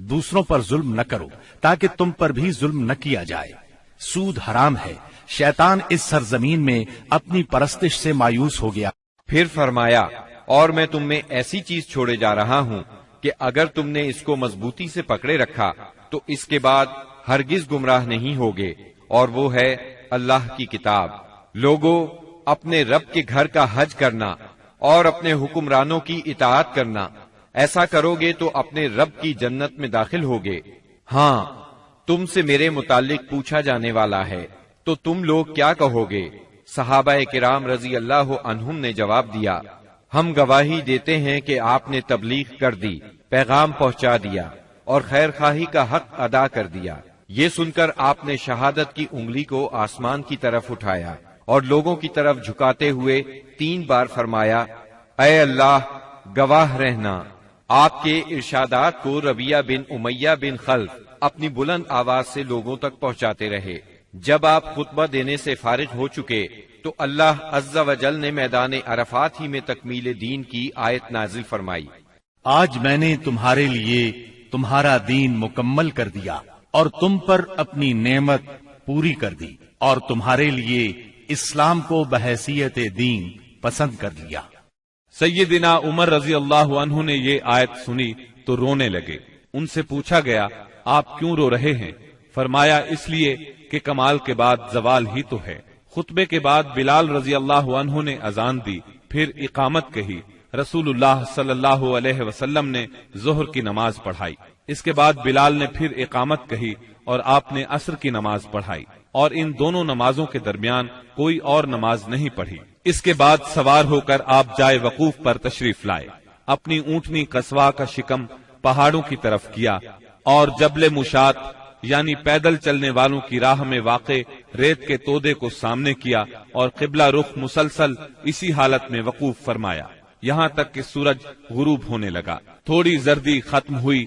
دوسروں پر ظلم نہ کرو تاکہ تم پر بھی ظلم نہ کیا جائے۔ سود حرام ہے، شیطان اس سرزمین میں اپنی پرستش سے مایوس ہو گیا۔ پھر فرمایا، اور میں تم میں ایسی چیز چھوڑے جا رہا ہوں کہ اگر تم نے اس کو مضبوطی سے پکڑے رکھا تو اس کے بعد ہرگز گمراہ نہیں ہوگے، اور وہ ہے اللہ کی کتاب۔ لوگوں، اپنے رب کے گھر کا حج کرنا اور اپنے حکمرانوں کی اطاعت کرنا، ایسا کرو گے تو اپنے رب کی جنت میں داخل ہوگے۔ ہاں، تم سے میرے متعلق پوچھا جانے والا ہے، تو تم لوگ کیا کہو گے؟ صحابہ کرام رضی اللہ عنہم نے جواب دیا، ہم گواہی دیتے ہیں کہ آپ نے تبلیغ کر دی، پیغام پہنچا دیا اور خیر خواہی کا حق ادا کر دیا۔ یہ سن کر آپ نے شہادت کی انگلی کو آسمان کی طرف اٹھایا اور لوگوں کی طرف جھکاتے ہوئے 3 بار فرمایا، اے اللہ، گواہ رہنا۔ آپ کے ارشادات کو ربیہ بن امیہ بن خلف اپنی بلند آواز سے لوگوں تک پہنچاتے رہے۔ جب آپ خطبہ دینے سے فارغ ہو چکے تو اللہ عز و جل نے میدان عرفات ہی میں تکمیل دین کی آیت نازل فرمائی، آج میں نے تمہارے لیے تمہارا دین مکمل کر دیا اور تم پر اپنی نعمت پوری کر دی اور تمہارے لیے اسلام کو بحیثیت دین پسند کر لیا۔ سیدنا عمر رضی اللہ عنہ نے یہ آیت سنی تو رونے لگے۔ ان سے پوچھا گیا، آپ کیوں رو رہے ہیں؟ فرمایا، اس لیے کہ کمال کے بعد زوال ہی تو ہے۔ خطبے کے بعد بلال رضی اللہ عنہ نے اذان دی، پھر اقامت کہی۔ رسول اللہ صلی اللہ علیہ وسلم نے ظہر کی نماز پڑھائی۔ اس کے بعد بلال نے پھر اقامت کہی اور آپ نے عصر کی نماز پڑھائی، اور ان دونوں نمازوں کے درمیان کوئی اور نماز نہیں پڑھی۔ اس کے بعد سوار ہو کر آپ جائے وقوف پر تشریف لائے۔ اپنی اونٹنی قصوا کا شکم پہاڑوں کی طرف کیا اور جبل مشات یعنی پیدل چلنے والوں کی راہ میں واقع ریت کے تودے کو سامنے کیا اور قبلہ رخ مسلسل اسی حالت میں وقوف فرمایا، یہاں تک کہ سورج غروب ہونے لگا۔ تھوڑی زردی ختم ہوئی،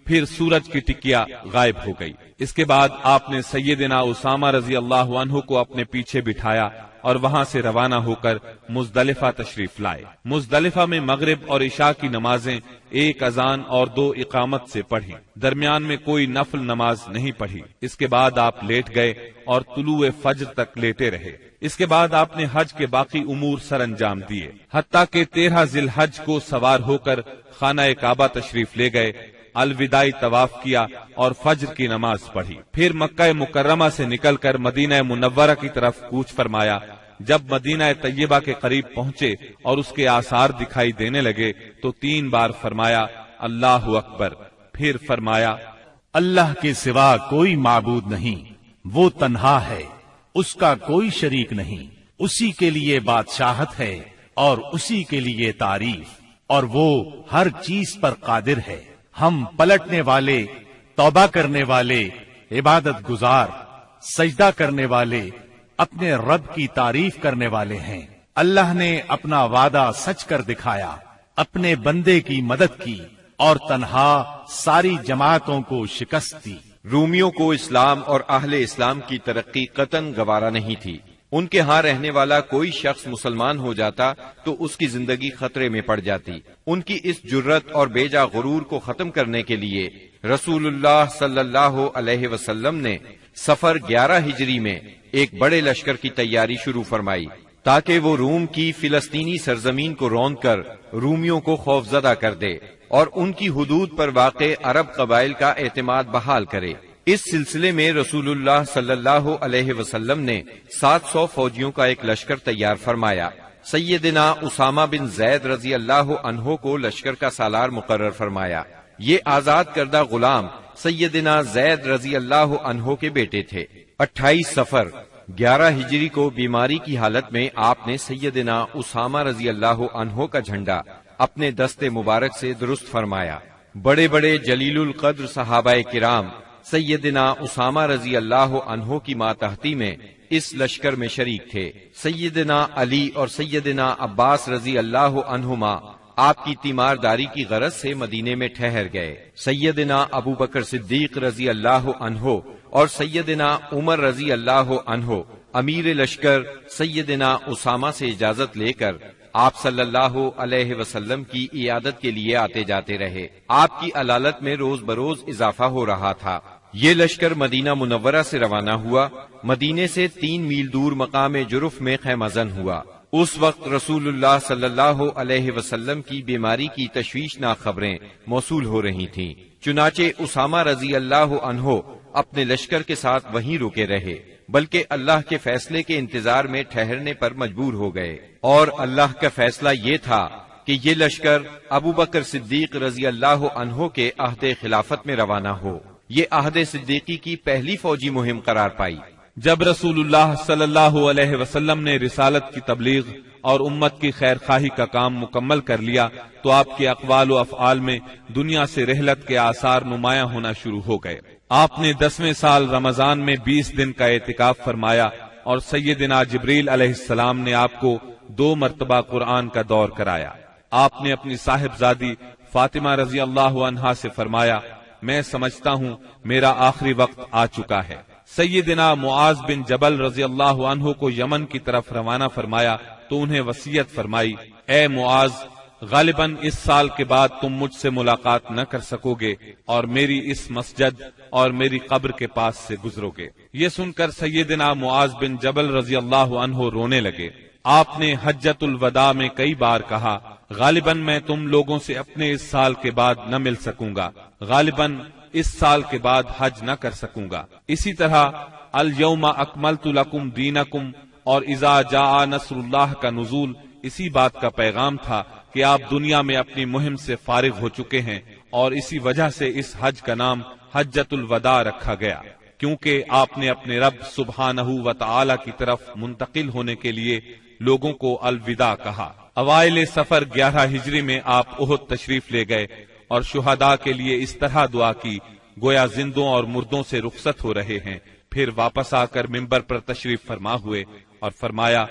پھر سورج کی ٹکیا غائب ہو گئی۔ اس کے بعد آپ نے سیدنا اسامہ رضی اللہ عنہ کو اپنے پیچھے بٹھایا اور وہاں سے روانہ ہو کر مزدلفہ تشریف لائے۔ مزدلفہ میں مغرب اور عشاء کی نمازیں 1 اذان اور 2 اقامت سے پڑھی، درمیان میں کوئی نفل نماز نہیں پڑھی۔ اس کے بعد آپ لیٹ گئے اور طلوع فجر تک لیٹے رہے۔ اس کے بعد آپ نے حج کے باقی امور سر انجام دیے، حتیٰ کہ 13 ذی الحج کو سوار ہو کر خانہ کعبہ تشریف لے گئے، الوداعی طواف کیا اور فجر کی نماز پڑھی۔ پھر مکہ مکرمہ سے نکل کر مدینہ منورہ کی طرف کوچ فرمایا۔ جب مدینہ طیبہ کے قریب پہنچے اور اس کے آثار دکھائی دینے لگے تو 3 بار فرمایا، اللہ اکبر۔ پھر فرمایا، اللہ کے سوا کوئی معبود نہیں، وہ تنہا ہے، اس کا کوئی شریک نہیں، اسی کے لیے بادشاہت ہے اور اسی کے لیے تعریف، اور وہ ہر چیز پر قادر ہے۔ ہم پلٹنے والے، توبہ کرنے والے، عبادت گزار، سجدہ کرنے والے، اپنے رب کی تعریف کرنے والے ہیں۔ اللہ نے اپنا وعدہ سچ کر دکھایا، اپنے بندے کی مدد کی اور تنہا ساری جماعتوں کو شکست دی۔ رومیوں کو اسلام اور اہل اسلام کی ترقی قطعاً گوارا نہیں تھی۔ ان کے ہاں رہنے والا کوئی شخص مسلمان ہو جاتا تو اس کی زندگی خطرے میں پڑ جاتی۔ ان کی اس جرت اور بیجا غرور کو ختم کرنے کے لیے رسول اللہ صلی اللہ علیہ وسلم نے سفر 11 ہجری میں ایک بڑے لشکر کی تیاری شروع فرمائی تاکہ وہ روم کی فلسطینی سرزمین کو روند کر رومیوں کو خوفزدہ کر دے اور ان کی حدود پر واقع عرب قبائل کا اعتماد بحال کرے۔ اس سلسلے میں رسول اللہ صلی اللہ علیہ وسلم نے 700 فوجیوں کا ایک لشکر تیار فرمایا۔ سیدنا اسامہ بن زید رضی اللہ عنہ کو لشکر کا سالار مقرر فرمایا۔ یہ آزاد کردہ غلام سیدنا زید رضی اللہ عنہ کے بیٹے تھے۔ 28 صفر 11 ہجری کو بیماری کی حالت میں آپ نے سیدنا اسامہ رضی اللہ عنہ کا جھنڈا اپنے دست مبارک سے درست فرمایا۔ بڑے بڑے جلیل القدر صحابہ کرام سیدنا اسامہ رضی اللہ عنہ کی ماتحتی میں اس لشکر میں شریک تھے۔ سیدنا علی اور سیدنا عباس رضی اللہ عنہما آپ کی تیمارداری کی غرض سے مدینے میں ٹھہر گئے۔ سیدنا ابو بکر صدیق رضی اللہ عنہ اور سیدنا عمر رضی اللہ عنہ امیر لشکر سیدنا اسامہ سے اجازت لے کر آپ صلی اللہ علیہ وسلم کی عیادت کے لیے آتے جاتے رہے۔ آپ کی علالت میں روز بروز اضافہ ہو رہا تھا۔ یہ لشکر مدینہ منورہ سے روانہ ہوا، مدینے سے 3 میل دور مقام جرف میں خیمہ زن ہوا۔ اس وقت رسول اللہ صلی اللہ علیہ وسلم کی بیماری کی تشویشناک خبریں موصول ہو رہی تھیں، چنانچہ اسامہ رضی اللہ عنہ اپنے لشکر کے ساتھ وہیں رکے رہے، بلکہ اللہ کے فیصلے کے انتظار میں ٹھہرنے پر مجبور ہو گئے، اور اللہ کا فیصلہ یہ تھا کہ یہ لشکر ابو بکر صدیق رضی اللہ عنہ کے عہد خلافت میں روانہ ہو۔ یہ عہد صدیقی کی پہلی فوجی مہم قرار پائی۔ جب رسول اللہ صلی اللہ علیہ وسلم نے رسالت کی تبلیغ اور امت کی خیر خواہی کا کام مکمل کر لیا تو آپ کے اقوال و افعال میں دنیا سے رحلت کے آثار نمایاں ہونا شروع ہو گئے۔ آپ نے 10ویں سال رمضان میں 20 دن کا اعتکاف فرمایا، اور سیدنا جبریل علیہ السلام نے آپ کو 2 مرتبہ قرآن کا دور کرایا۔ آپ نے اپنی صاحبزادی فاطمہ رضی اللہ عنہا سے فرمایا، میں سمجھتا ہوں میرا آخری وقت آ چکا ہے۔ سیدنا معاذ بن جبل رضی اللہ عنہ کو یمن کی طرف روانہ فرمایا تو انہیں وصیت فرمائی، اے معاذ، غالباً اس سال کے بعد تم مجھ سے ملاقات نہ کر سکو گے اور میری اس مسجد اور میری قبر کے پاس سے گزرو گے۔ یہ سن کر سیدنا معاذ بن جبل رضی اللہ عنہ رونے لگے۔ آپ نے حجۃ الوداع میں کئی بار کہا، غالباً میں تم لوگوں سے اپنے اس سال کے بعد نہ مل سکوں گا، غالباً اس سال کے بعد حج نہ کر سکوں گا۔ اسی طرح الیوم اکملت لکم دینکم اور اذا جاء نصر اللہ کا نزول اسی بات کا پیغام تھا کہ آپ دنیا میں اپنی مہم سے فارغ ہو چکے ہیں، اور اسی وجہ سے اس حج کا نام حجۃ الوداع رکھا گیا، کیونکہ آپ نے اپنے رب سبحانہ و تعالی کی طرف منتقل ہونے کے لیے لوگوں کو الوداع کہا۔ اوائل سفر 11 ہجری میں آپ احد تشریف لے گئے اور شہداء کے لیے اس طرح دعا کی گویا زندوں اور مردوں سے رخصت ہو رہے ہیں، پھر واپس آ کر ممبر پر تشریف فرما ہوئے اور فرمایا،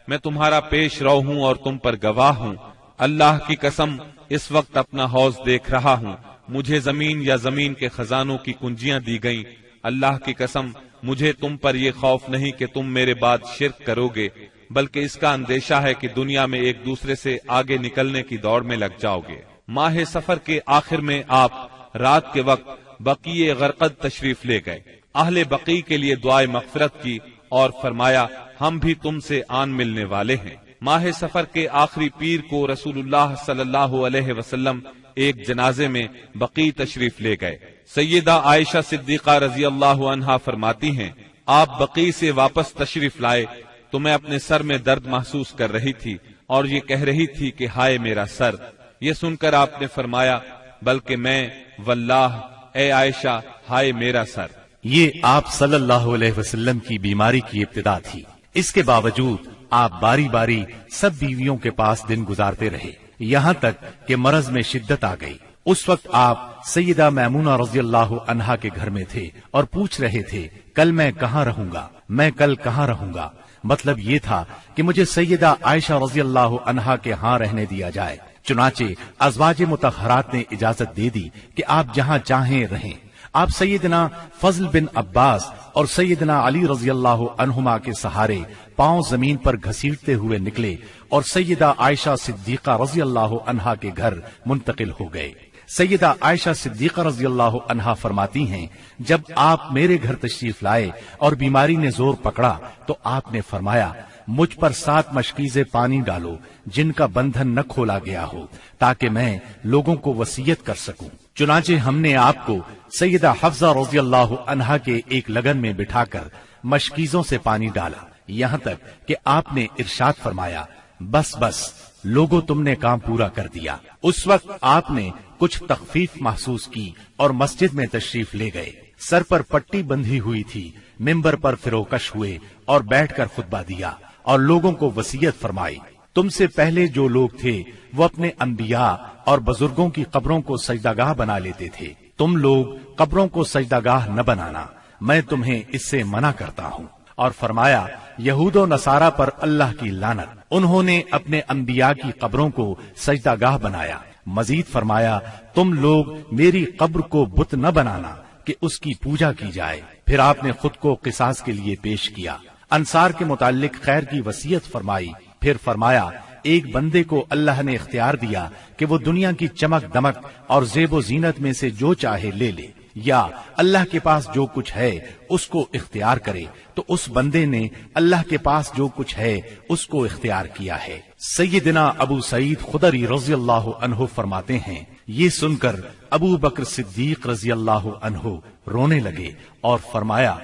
میں تمہارا پیش رو ہوں اور تم پر گواہ ہوں، اللہ کی قسم اس وقت اپنا حوض دیکھ رہا ہوں، مجھے زمین یا زمین کے خزانوں کی کنجیاں دی گئیں، اللہ کی قسم مجھے تم پر یہ خوف نہیں کہ تم میرے بعد شرک کرو گے، بلکہ اس کا اندیشہ ہے کہ دنیا میں ایک دوسرے سے آگے نکلنے کی دوڑ میں لگ جاؤ گے۔ ماہ سفر کے آخر میں آپ رات کے وقت بقیع غرقد تشریف لے گئے، اہل بقیع کے لیے دعائے مغفرت کی اور فرمایا، ہم بھی تم سے آن ملنے والے ہیں۔ ماہ سفر کے آخری پیر کو رسول اللہ صلی اللہ علیہ وسلم ایک جنازے میں بقیع تشریف لے گئے۔ سیدہ عائشہ صدیقہ رضی اللہ عنہا فرماتی ہیں، آپ بقیع سے واپس تشریف لائے تو میں اپنے سر میں درد محسوس کر رہی تھی اور یہ کہہ رہی تھی کہ ہائے میرا سر۔ یہ سن کر آپ نے فرمایا، بلکہ میں واللہ اے عائشہ ہائے میرا سر۔ یہ آپ صلی اللہ علیہ وسلم کی بیماری کی ابتدا تھی، اس کے باوجود آپ باری باری سب بیویوں کے پاس دن گزارتے رہے، یہاں تک کہ مرض میں شدت آ گئی۔ اس وقت آپ سیدہ میمونہ رضی اللہ عنہا کے گھر میں تھے اور پوچھ رہے تھے، کل میں کہاں رہوں گا، میں کل کہاں رہوں گا؟ مطلب یہ تھا کہ مجھے سیدہ عائشہ رضی اللہ عنہا کے ہاں رہنے دیا جائے۔ چنانچہ ازواج مطہرات نے اجازت دے دی کہ آپ جہاں چاہیں رہیں۔ آپ سیدنا فضل بن عباس اور سیدنا علی رضی اللہ عنہما کے سہارے پاؤں زمین پر گھسیٹتے ہوئے نکلے اور سیدہ عائشہ صدیقہ رضی اللہ عنہا کے گھر منتقل ہو گئے۔ سیدہ عائشہ صدیقہ رضی اللہ عنہا فرماتی ہیں، جب آپ میرے گھر تشریف لائے اور بیماری نے زور پکڑا تو آپ نے فرمایا، مجھ پر 7 مشکیزیں پانی ڈالو جن کا بندھن نہ کھولا گیا ہو تاکہ میں لوگوں کو وصیت کر سکوں۔ چنانچہ ہم نے آپ کو سیدہ حفصہ رضی اللہ عنہا کے ایک لگن میں بٹھا کر مشکیزوں سے پانی ڈالا، یہاں تک کہ آپ نے ارشاد فرمایا، بس بس لوگوں تم نے کام پورا کر دیا۔ اس وقت آپ نے کچھ تخفیف محسوس کی اور مسجد میں تشریف لے گئے۔ سر پر پٹی بندھی ہوئی تھی، ممبر پر فروکش ہوئے اور بیٹھ کر خطبہ دیا اور لوگوں کو وصیت فرمائی، تم سے پہلے جو لوگ تھے وہ اپنے انبیاء اور بزرگوں کی قبروں کو سجدہ بنا لیتے تھے، تم لوگ قبروں کو سجدہ نہ بنانا، میں تمہیں اس سے منع کرتا ہوں۔ اور فرمایا، یہود و نصارہ پر اللہ کی لعنت، انہوں نے اپنے انبیاء کی قبروں کو سجدہ بنایا۔ مزید فرمایا، تم لوگ میری قبر کو بت نہ بنانا کہ اس کی پوجا کی جائے۔ پھر آپ نے خود کو قصاص کے لیے پیش کیا، انصار کے متعلق خیر کی وصیت فرمائی، پھر فرمایا، ایک بندے کو اللہ نے اختیار دیا کہ وہ دنیا کی چمک دمک اور زیب و زینت میں سے جو چاہے لے لے، یا اللہ کے پاس جو کچھ ہے اس کو اختیار کرے، تو اس بندے نے اللہ کے پاس جو کچھ ہے اس کو اختیار کیا ہے۔ سیدنا ابو سعید خدری رضی اللہ عنہ فرماتے ہیں، یہ سن کر ابو بکر صدیق رضی اللہ عنہ رونے لگے اور فرمایا،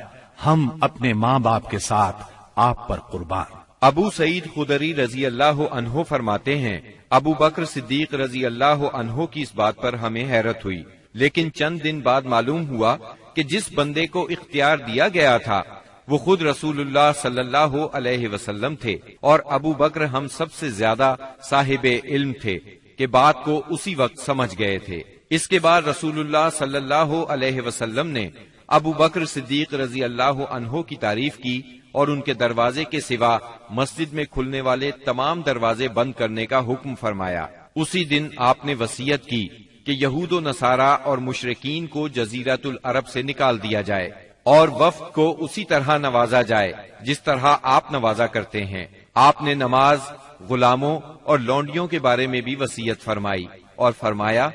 ہم اپنے ماں باپ کے ساتھ آپ پر قربان۔ ابو سعید خدری رضی اللہ عنہ فرماتے ہیں، ابو بکر صدیق رضی اللہ عنہ کی اس بات پر ہمیں حیرت ہوئی، لیکن چند دن بعد معلوم ہوا کہ جس بندے کو اختیار دیا گیا تھا وہ خود رسول اللہ صلی اللہ علیہ وسلم تھے، اور ابو بکر ہم سب سے زیادہ صاحب علم تھے کہ بات کو اسی وقت سمجھ گئے تھے۔ اس کے بعد رسول اللہ صلی اللہ علیہ وسلم نے ابو بکر صدیق رضی اللہ عنہ کی تعریف کی اور ان کے دروازے کے سوا مسجد میں کھلنے والے تمام دروازے بند کرنے کا حکم فرمایا۔ اسی دن آپ نے وصیت کی کہ یہود و نصارہ اور مشرکین کو جزیرۃ العرب سے نکال دیا جائے اور وفد کو اسی طرح نوازا جائے جس طرح آپ نوازا کرتے ہیں۔ آپ نے نماز، غلاموں اور لونڈیوں کے بارے میں بھی وصیت فرمائی اور فرمایا،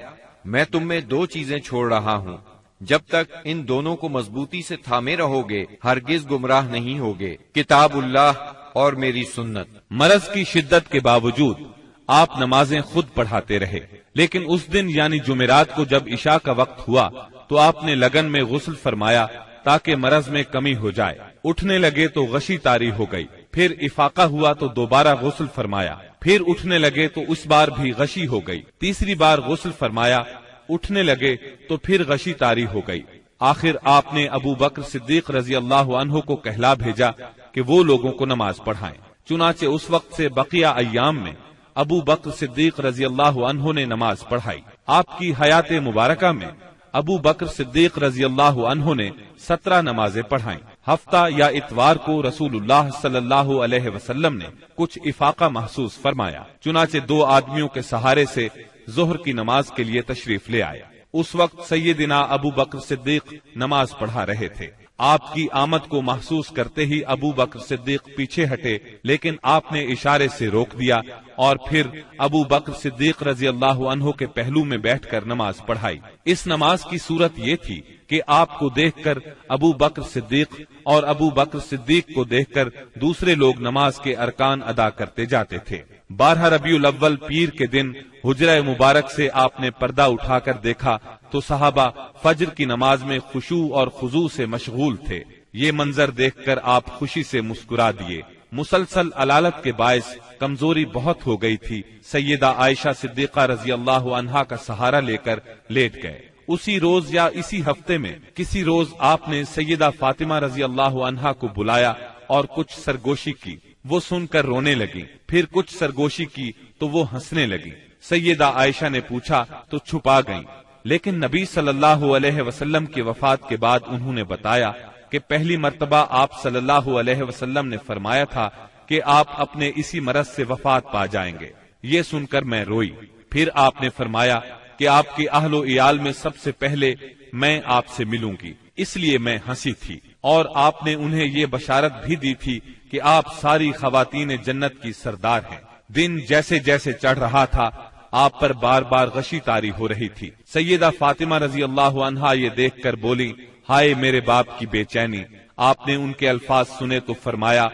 میں تم میں دو چیزیں چھوڑ رہا ہوں، جب تک ان دونوں کو مضبوطی سے تھامے رہو گے ہرگز گمراہ نہیں ہوگے، کتاب اللہ اور میری سنت۔ مرض کی شدت کے باوجود آپ نمازیں خود پڑھاتے رہے، لیکن اس دن یعنی جمعرات کو جب عشاء کا وقت ہوا تو آپ نے لگن میں غسل فرمایا تاکہ مرض میں کمی ہو جائے۔ اٹھنے لگے تو غشی طاری ہو گئی، پھر افاقہ ہوا تو دوبارہ غسل فرمایا، پھر اٹھنے لگے تو اس بار بھی غشی ہو گئی، تیسری بار غسل فرمایا، اٹھنے لگے تو پھر غشی طاری ہو گئی۔ آخر آپ نے ابو بکر صدیق رضی اللہ عنہ کو کہلا بھیجا کہ وہ لوگوں کو نماز پڑھائیں۔ چنانچہ اس وقت سے بقیہ ایام میں ابو بکر صدیق رضی اللہ عنہ نے نماز پڑھائی۔ آپ کی حیات مبارکہ میں ابو بکر صدیق رضی اللہ عنہ نے 17 نمازیں پڑھائیں۔ ہفتہ یا اتوار کو رسول اللہ صلی اللہ علیہ وسلم نے کچھ افاقہ محسوس فرمایا، چنانچہ 2 آدمیوں کے سہارے سے ظہر کی نماز کے لیے تشریف لے آیا۔ اس وقت سیدنا ابو بکر صدیق نماز پڑھا رہے تھے۔ آپ کی آمد کو محسوس کرتے ہی ابو بکر صدیق پیچھے ہٹے، لیکن آپ نے اشارے سے روک دیا اور پھر ابو بکر صدیق رضی اللہ عنہ کے پہلو میں بیٹھ کر نماز پڑھائی۔ اس نماز کی صورت یہ تھی کہ آپ کو دیکھ کر ابو بکر صدیق اور ابو بکر صدیق کو دیکھ کر دوسرے لوگ نماز کے ارکان ادا کرتے جاتے تھے۔ 12 ربیع الاول پیر کے دن حجرہ مبارک سے آپ نے پردہ اٹھا کر دیکھا تو صحابہ فجر کی نماز میں خشوع اور خضوع سے مشغول تھے۔ یہ منظر دیکھ کر آپ خوشی سے مسکرا دیے۔ مسلسل علالت کے باعث کمزوری بہت ہو گئی تھی۔ سیدہ عائشہ صدیقہ رضی اللہ عنہا کا سہارا لے کر لیٹ گئے۔ اسی روز یا اسی ہفتے میں کسی روز آپ نے سیدہ فاطمہ رضی اللہ عنہا کو بلایا اور کچھ سرگوشی کی۔ وہ سن کر رونے لگی، پھر کچھ سرگوشی کی تو وہ ہنسنے لگی۔ سیدہ عائشہ نے پوچھا تو چھپا گئیں، لیکن نبی صلی اللہ علیہ وسلم کی وفات کے بعد انہوں نے بتایا کہ پہلی مرتبہ آپ صلی اللہ علیہ وسلم نے فرمایا تھا کہ آپ اپنے اسی مرض سے وفات پا جائیں گے۔ یہ سن کر میں روئی۔ پھر آپ نے فرمایا کہ آپ کے اہل و عیال میں سب سے پہلے میں آپ سے ملوں گی، اس لیے میں ہنسی تھی، اور آپ نے انہیں یہ بشارت بھی دی تھی کہ آپ ساری خواتین جنت کی سردار ہیں۔ دن جیسے جیسے چڑھ رہا تھا آپ پر بار بار غشی طاری ہو رہی تھی۔ سیدہ فاطمہ رضی اللہ عنہا یہ دیکھ کر بولی، ہائے میرے باپ کی بے چینی۔ آپ نے ان کے الفاظ سنے تو فرمایا،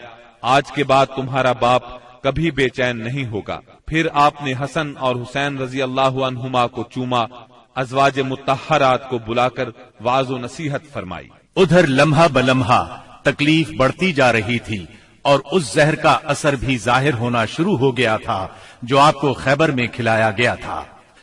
آج کے بعد تمہارا باپ کبھی بے چین نہیں ہوگا۔ پھر آپ نے حسن اور حسین رضی اللہ عنہما کو چوما، ازواج مطہرات کو بلا کر وعظ و نصیحت فرمائی۔ ادھر لمحہ بلمحہ تکلیف بڑھتی جا رہی تھی اور اس زہر کا اثر بھی ظاہر ہونا شروع ہو گیا تھا جو آپ کو خیبر میں کھلایا گیا تھا۔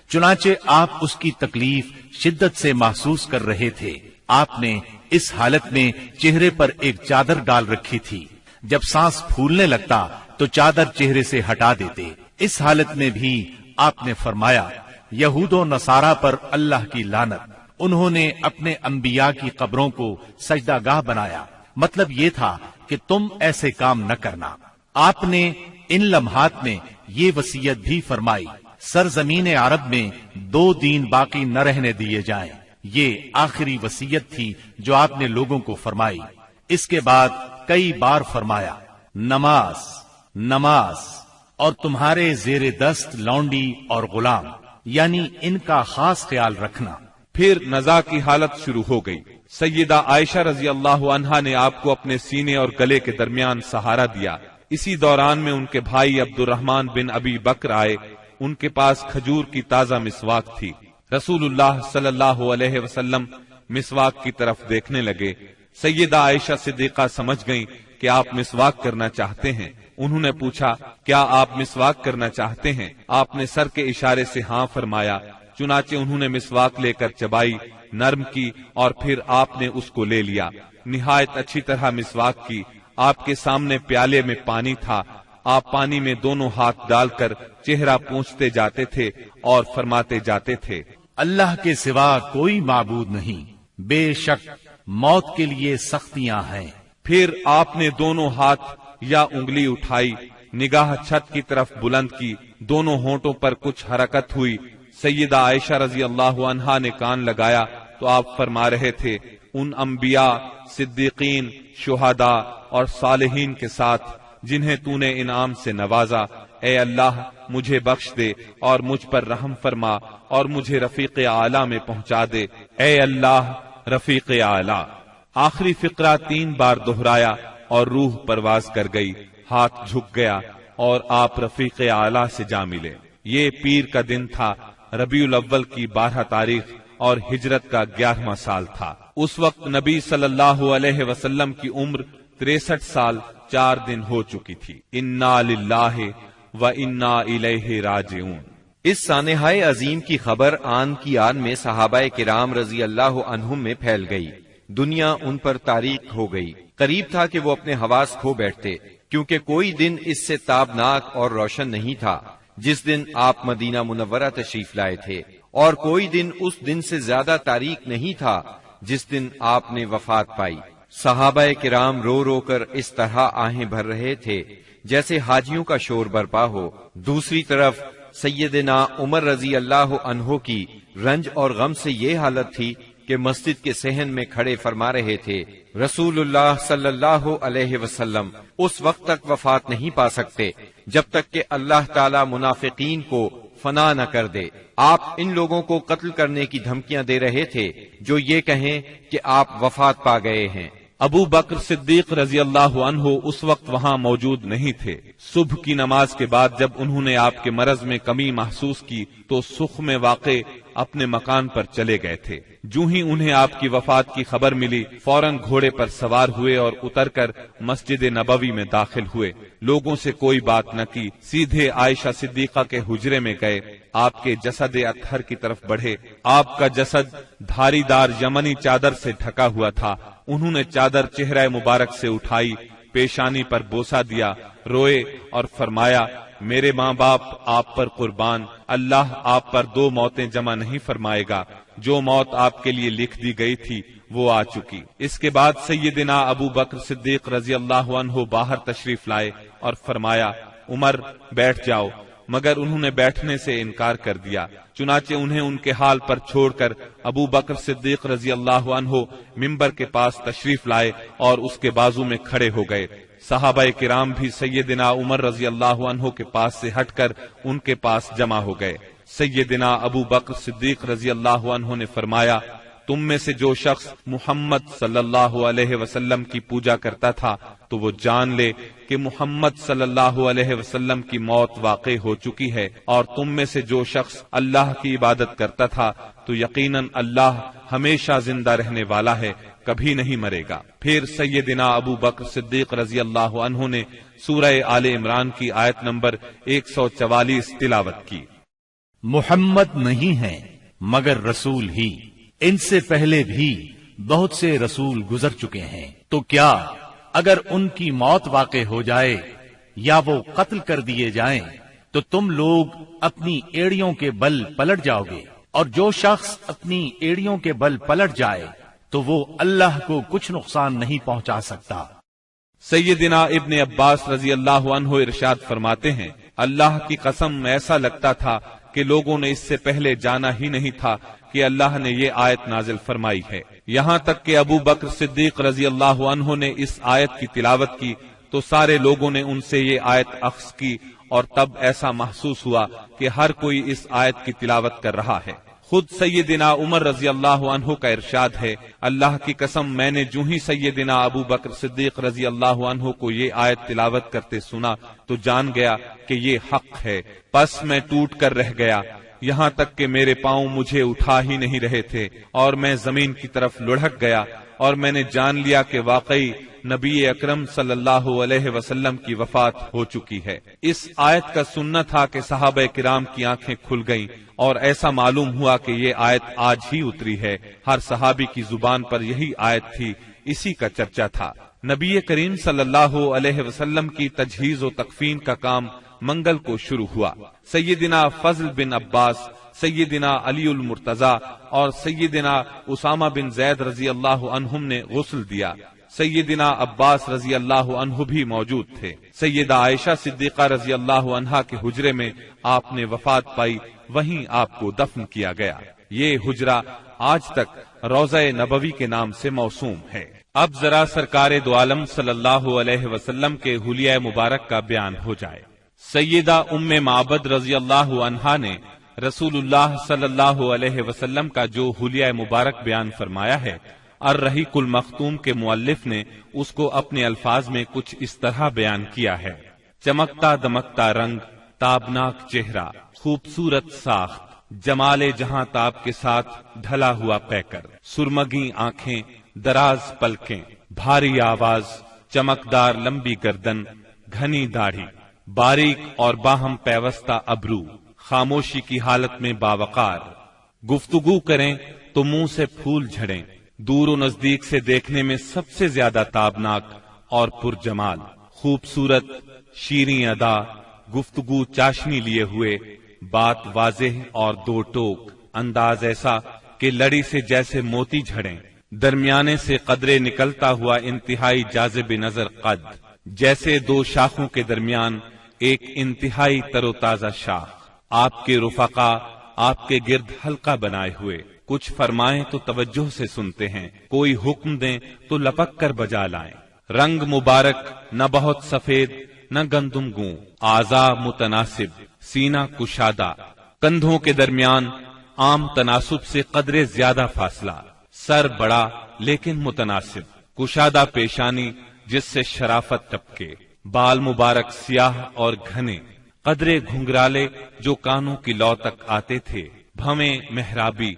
چنانچہ آپ اس کی تکلیف شدت سے محسوس کر رہے تھے۔ آپ نے اس حالت میں چہرے پر ایک چادر ڈال رکھی تھی۔ جب سانس پھولنے لگتا تو چادر چہرے سے ہٹا دیتے۔ اس حالت میں بھی آپ نے فرمایا، یہود و نصارہ پر اللہ کی لعنت، انہوں نے اپنے انبیاء کی قبروں کو سجدہ گاہ بنایا۔ مطلب یہ تھا کہ تم ایسے کام نہ کرنا۔ آپ نے ان لمحات میں یہ وصیت بھی فرمائی، سرزمین عرب میں 2 دین باقی نہ رہنے دیے جائیں۔ یہ آخری وصیت تھی جو آپ نے لوگوں کو فرمائی۔ اس کے بعد کئی بار فرمایا، نماز نماز اور تمہارے زیر دست لونڈی اور غلام، یعنی ان کا خاص خیال رکھنا۔ پھر نزا کی حالت شروع ہو گئی۔ سیدہ عائشہ رضی اللہ عنہا نے آپ کو اپنے سینے اور گلے کے درمیان سہارا دیا۔ اسی دوران میں ان کے بھائی عبد الرحمن بن ابی بکر آئے، ان کے پاس کھجور کی تازہ مسواک تھی۔ رسول اللہ صلی اللہ علیہ وسلم مسواک کی طرف دیکھنے لگے۔ سیدہ عائشہ صدیقہ سمجھ گئیں کہ آپ مسواک کرنا چاہتے ہیں۔ انہوں نے پوچھا، کیا آپ مسواک کرنا چاہتے ہیں؟ آپ نے سر کے اشارے سے ہاں فرمایا۔ چنانچہ انہوں نے مسواک لے کر چبائی، نرم کی اور پھر آپ نے اس کو لے لیا۔ نہایت اچھی طرح مسواک کی۔ آپ کے سامنے پیالے میں پانی تھا۔ آپ پانی میں دونوں ہاتھ ڈال کر چہرہ پونچھتے جاتے تھے اور فرماتے جاتے تھے، اللہ کے سوا کوئی معبود نہیں، بے شک موت کے لیے سختیاں ہیں۔ پھر آپ نے دونوں ہاتھ یا انگلی اٹھائی، نگاہ چھت کی طرف بلند کی، دونوں ہونٹوں پر کچھ حرکت ہوئی۔ سیدہ عائشہ رضی اللہ عنہا نے کان لگایا تو آپ فرما رہے تھے، ان انبیاء، صدیقین، شہداء اور صالحین کے ساتھ جنہیں تو نے انعام سے نوازا، اے اللہ مجھے بخش دے اور مجھ پر رحم فرما اور مجھے رفیق اعلیٰ میں پہنچا دے، اے اللہ رفیق اعلیٰ۔ آخری فقرہ 3 بار دہرایا اور روح پرواز کر گئی، ہاتھ جھک گیا اور آپ رفیق اعلیٰ سے جا ملے۔ یہ پیر کا دن تھا، ربیع الاول کی 12 تاریخ اور ہجرت کا 11واں سال تھا۔ اس وقت نبی صلی اللہ علیہ وسلم کی عمر 63 سال 4 دن ہو چکی تھی۔ انا للہ و انا الیہ راجعون۔ اس سانحۂ عظیم کی خبر آن کی آن میں صحابہ کرام رضی اللہ عنہم میں پھیل گئی۔ دنیا ان پر تاریک ہو گئی۔ قریب تھا کہ وہ اپنے حواس کھو بیٹھتے، کیونکہ کوئی دن اس سے تابناک اور روشن نہیں تھا جس دن آپ مدینہ منورہ تشریف لائے تھے، اور کوئی دن اس دن سے زیادہ تاریک نہیں تھا جس دن آپ نے وفات پائی۔ صحابہ کرام رو رو کر اس طرح آہیں بھر رہے تھے جیسے حاجیوں کا شور برپا ہو۔ دوسری طرف سیدنا عمر رضی اللہ عنہ کی رنج اور غم سے یہ حالت تھی کہ مسجد کے صحن میں کھڑے فرما رہے تھے، رسول اللہ صلی اللہ علیہ وسلم اس وقت تک وفات نہیں پا سکتے جب تک کہ اللہ تعالی منافقین کو فنا نہ کر دے۔ آپ ان لوگوں کو قتل کرنے کی دھمکیاں دے رہے تھے جو یہ کہیں کہ آپ وفات پا گئے ہیں۔ ابو بکر صدیق رضی اللہ عنہ اس وقت وہاں موجود نہیں تھے۔ صبح کی نماز کے بعد جب انہوں نے آپ کے مرض میں کمی محسوس کی تو سخ میں واقع اپنے مکان پر چلے گئے تھے۔ جو ہی انہیں آپ کی وفات کی خبر ملی، فوراً گھوڑے پر سوار ہوئے اور اتر کر مسجد نبوی میں داخل ہوئے۔ لوگوں سے کوئی بات نہ کی، سیدھے عائشہ صدیقہ کے حجرے میں گئے، آپ کے جسد اطہر کی طرف بڑھے۔ آپ کا جسد دھاری دار یمنی چادر سے ڈھکا ہوا تھا۔ انہوں نے چادر چہرہ مبارک سے اٹھائی، پیشانی پر بوسہ دیا، روئے اور فرمایا، میرے ماں باپ آپ پر قربان، اللہ آپ پر 2 موتیں جمع نہیں فرمائے گا۔ جو موت آپ کے لیے لکھ دی گئی تھی وہ آ چکی۔ اس کے بعد سیدنا ابو بکر صدیق رضی اللہ عنہ باہر تشریف لائے اور فرمایا، عمر بیٹھ جاؤ، مگر انہوں نے بیٹھنے سے انکار کر دیا۔ چنانچہ انہیں ان کے حال پر چھوڑ کر ابو بکر صدیق رضی اللہ عنہ منبر کے پاس تشریف لائے اور اس کے بازو میں کھڑے ہو گئے۔ صحابہ کرام بھی سیدنا عمر رضی اللہ عنہ کے پاس سے ہٹ کر ان کے پاس جمع ہو گئے۔ سیدنا ابو بکر صدیق رضی اللہ عنہ نے فرمایا، تم میں سے جو شخص محمد صلی اللہ علیہ وسلم کی پوجا کرتا تھا تو وہ جان لے کہ محمد صلی اللہ علیہ وسلم کی موت واقع ہو چکی ہے، اور تم میں سے جو شخص اللہ کی عبادت کرتا تھا تو یقیناً اللہ ہمیشہ زندہ رہنے والا ہے، کبھی نہیں مرے گا۔ پھر سیدنا ابو بکر صدیق رضی اللہ عنہ نے سورہ آل عمران کی آیت نمبر 144 تلاوت کی۔ محمد نہیں ہیں مگر رسول ہی، ان سے پہلے بھی بہت سے رسول گزر چکے ہیں، تو کیا اگر ان کی موت واقع ہو جائے یا وہ قتل کر دیے جائیں تو تم لوگ اپنی ایڑیوں کے بل پلٹ جاؤ گے؟ اور جو شخص اپنی ایڑیوں کے بل پلٹ جائے تو وہ اللہ کو کچھ نقصان نہیں پہنچا سکتا۔ سیدنا ابن عباس رضی اللہ عنہ ارشاد فرماتے ہیں، اللہ کی قسم ایسا لگتا تھا کہ لوگوں نے اس سے پہلے جانا ہی نہیں تھا کہ اللہ نے یہ آیت نازل فرمائی ہے۔ یہاں تک کہ ابو بکر صدیق رضی اللہ عنہ نے اس آیت کی تلاوت کی تو سارے لوگوں نے ان سے یہ آیت اخذ کی اور تب ایسا محسوس ہوا کہ ہر کوئی اس آیت کی تلاوت کر رہا ہے۔ خود سیدنا عمر رضی اللہ عنہ کا ارشاد ہے، اللہ کی قسم میں نے جو ہی سیدنا ابو بکر صدیق رضی اللہ عنہ کو یہ آیت تلاوت کرتے سنا تو جان گیا کہ یہ حق ہے، پس میں ٹوٹ کر رہ گیا، یہاں تک کہ میرے پاؤں مجھے اٹھا ہی نہیں رہے تھے اور میں زمین کی طرف لڑھک گیا، اور میں نے جان لیا کہ واقعی نبی اکرم صلی اللہ علیہ وسلم کی وفات ہو چکی ہے۔ اس آیت کا سننا تھا کہ صحابہ کرام کی آنکھیں کھل گئیں اور ایسا معلوم ہوا کہ یہ آیت آج ہی اتری ہے، ہر صحابی کی زبان پر یہی آیت تھی، اسی کا چرچا تھا۔ نبی کریم صلی اللہ علیہ وسلم کی تجہیز و تکفین کا کام منگل کو شروع ہوا۔ سیدنا فضل بن عباس، سیدنا علی المرتضی اور سیدنا اسامہ بن زید رضی اللہ عنہم نے غسل دیا۔ سیدنا عباس رضی اللہ عنہ بھی موجود تھے۔ سیدہ عائشہ صدیقہ رضی اللہ عنہا کے حجرے میں آپ نے وفات پائی، وہیں آپ کو دفن کیا گیا۔ یہ حجرہ آج تک روضہ نبوی کے نام سے موسوم ہے۔ اب ذرا سرکار دو عالم صلی اللہ علیہ وسلم کے حلیہ مبارک کا بیان ہو جائے۔ سیدہ ام معبد رضی اللہ عنہا نے رسول اللہ صلی اللہ علیہ وسلم کا جو حلیہ مبارک بیان فرمایا ہے، الرحیق المختوم کے مؤلف نے اس کو اپنے الفاظ میں کچھ اس طرح بیان کیا ہے: چمکتا دمکتا رنگ، تابناک چہرہ، خوبصورت ساخت، جمال جہاں تاب کے ساتھ ڈھلا ہوا پیکر، سرمگی آنکھیں، دراز پلکیں، بھاری آواز، چمکدار لمبی گردن، گھنی داڑھی، باریک اور باہم پیوستہ ابرو، خاموشی کی حالت میں باوقار، گفتگو کریں تو منہ سے پھول جھڑیں، دور و نزدیک سے دیکھنے میں سب سے زیادہ تابناک اور پرجمال، خوبصورت، شیریں ادا، گفتگو چاشنی لیے ہوئے، بات واضح اور دو ٹوک، انداز ایسا کہ لڑی سے جیسے موتی جھڑیں، درمیانے سے قدرے نکلتا ہوا انتہائی جاذب نظر قد، جیسے دو شاخوں کے درمیان ایک انتہائی تر و تازہ شاخ، آپ کے رفقا آپ کے گرد حلقہ بنائے ہوئے، کچھ فرمائیں تو توجہ سے سنتے ہیں، کوئی حکم دیں تو لپک کر بجا لائیں، رنگ مبارک نہ بہت سفید نہ گندم گوں، اعضاء متناسب، سینہ کشادہ، کندھوں کے درمیان عام تناسب سے قدرے زیادہ فاصلہ، سر بڑا لیکن متناسب، کشادہ پیشانی جس سے شرافت ٹپکے، بال مبارک سیاہ اور گھنے، قدرے گھنگرالے جو کانوں کی لو تک آتے تھے، بھویں محرابی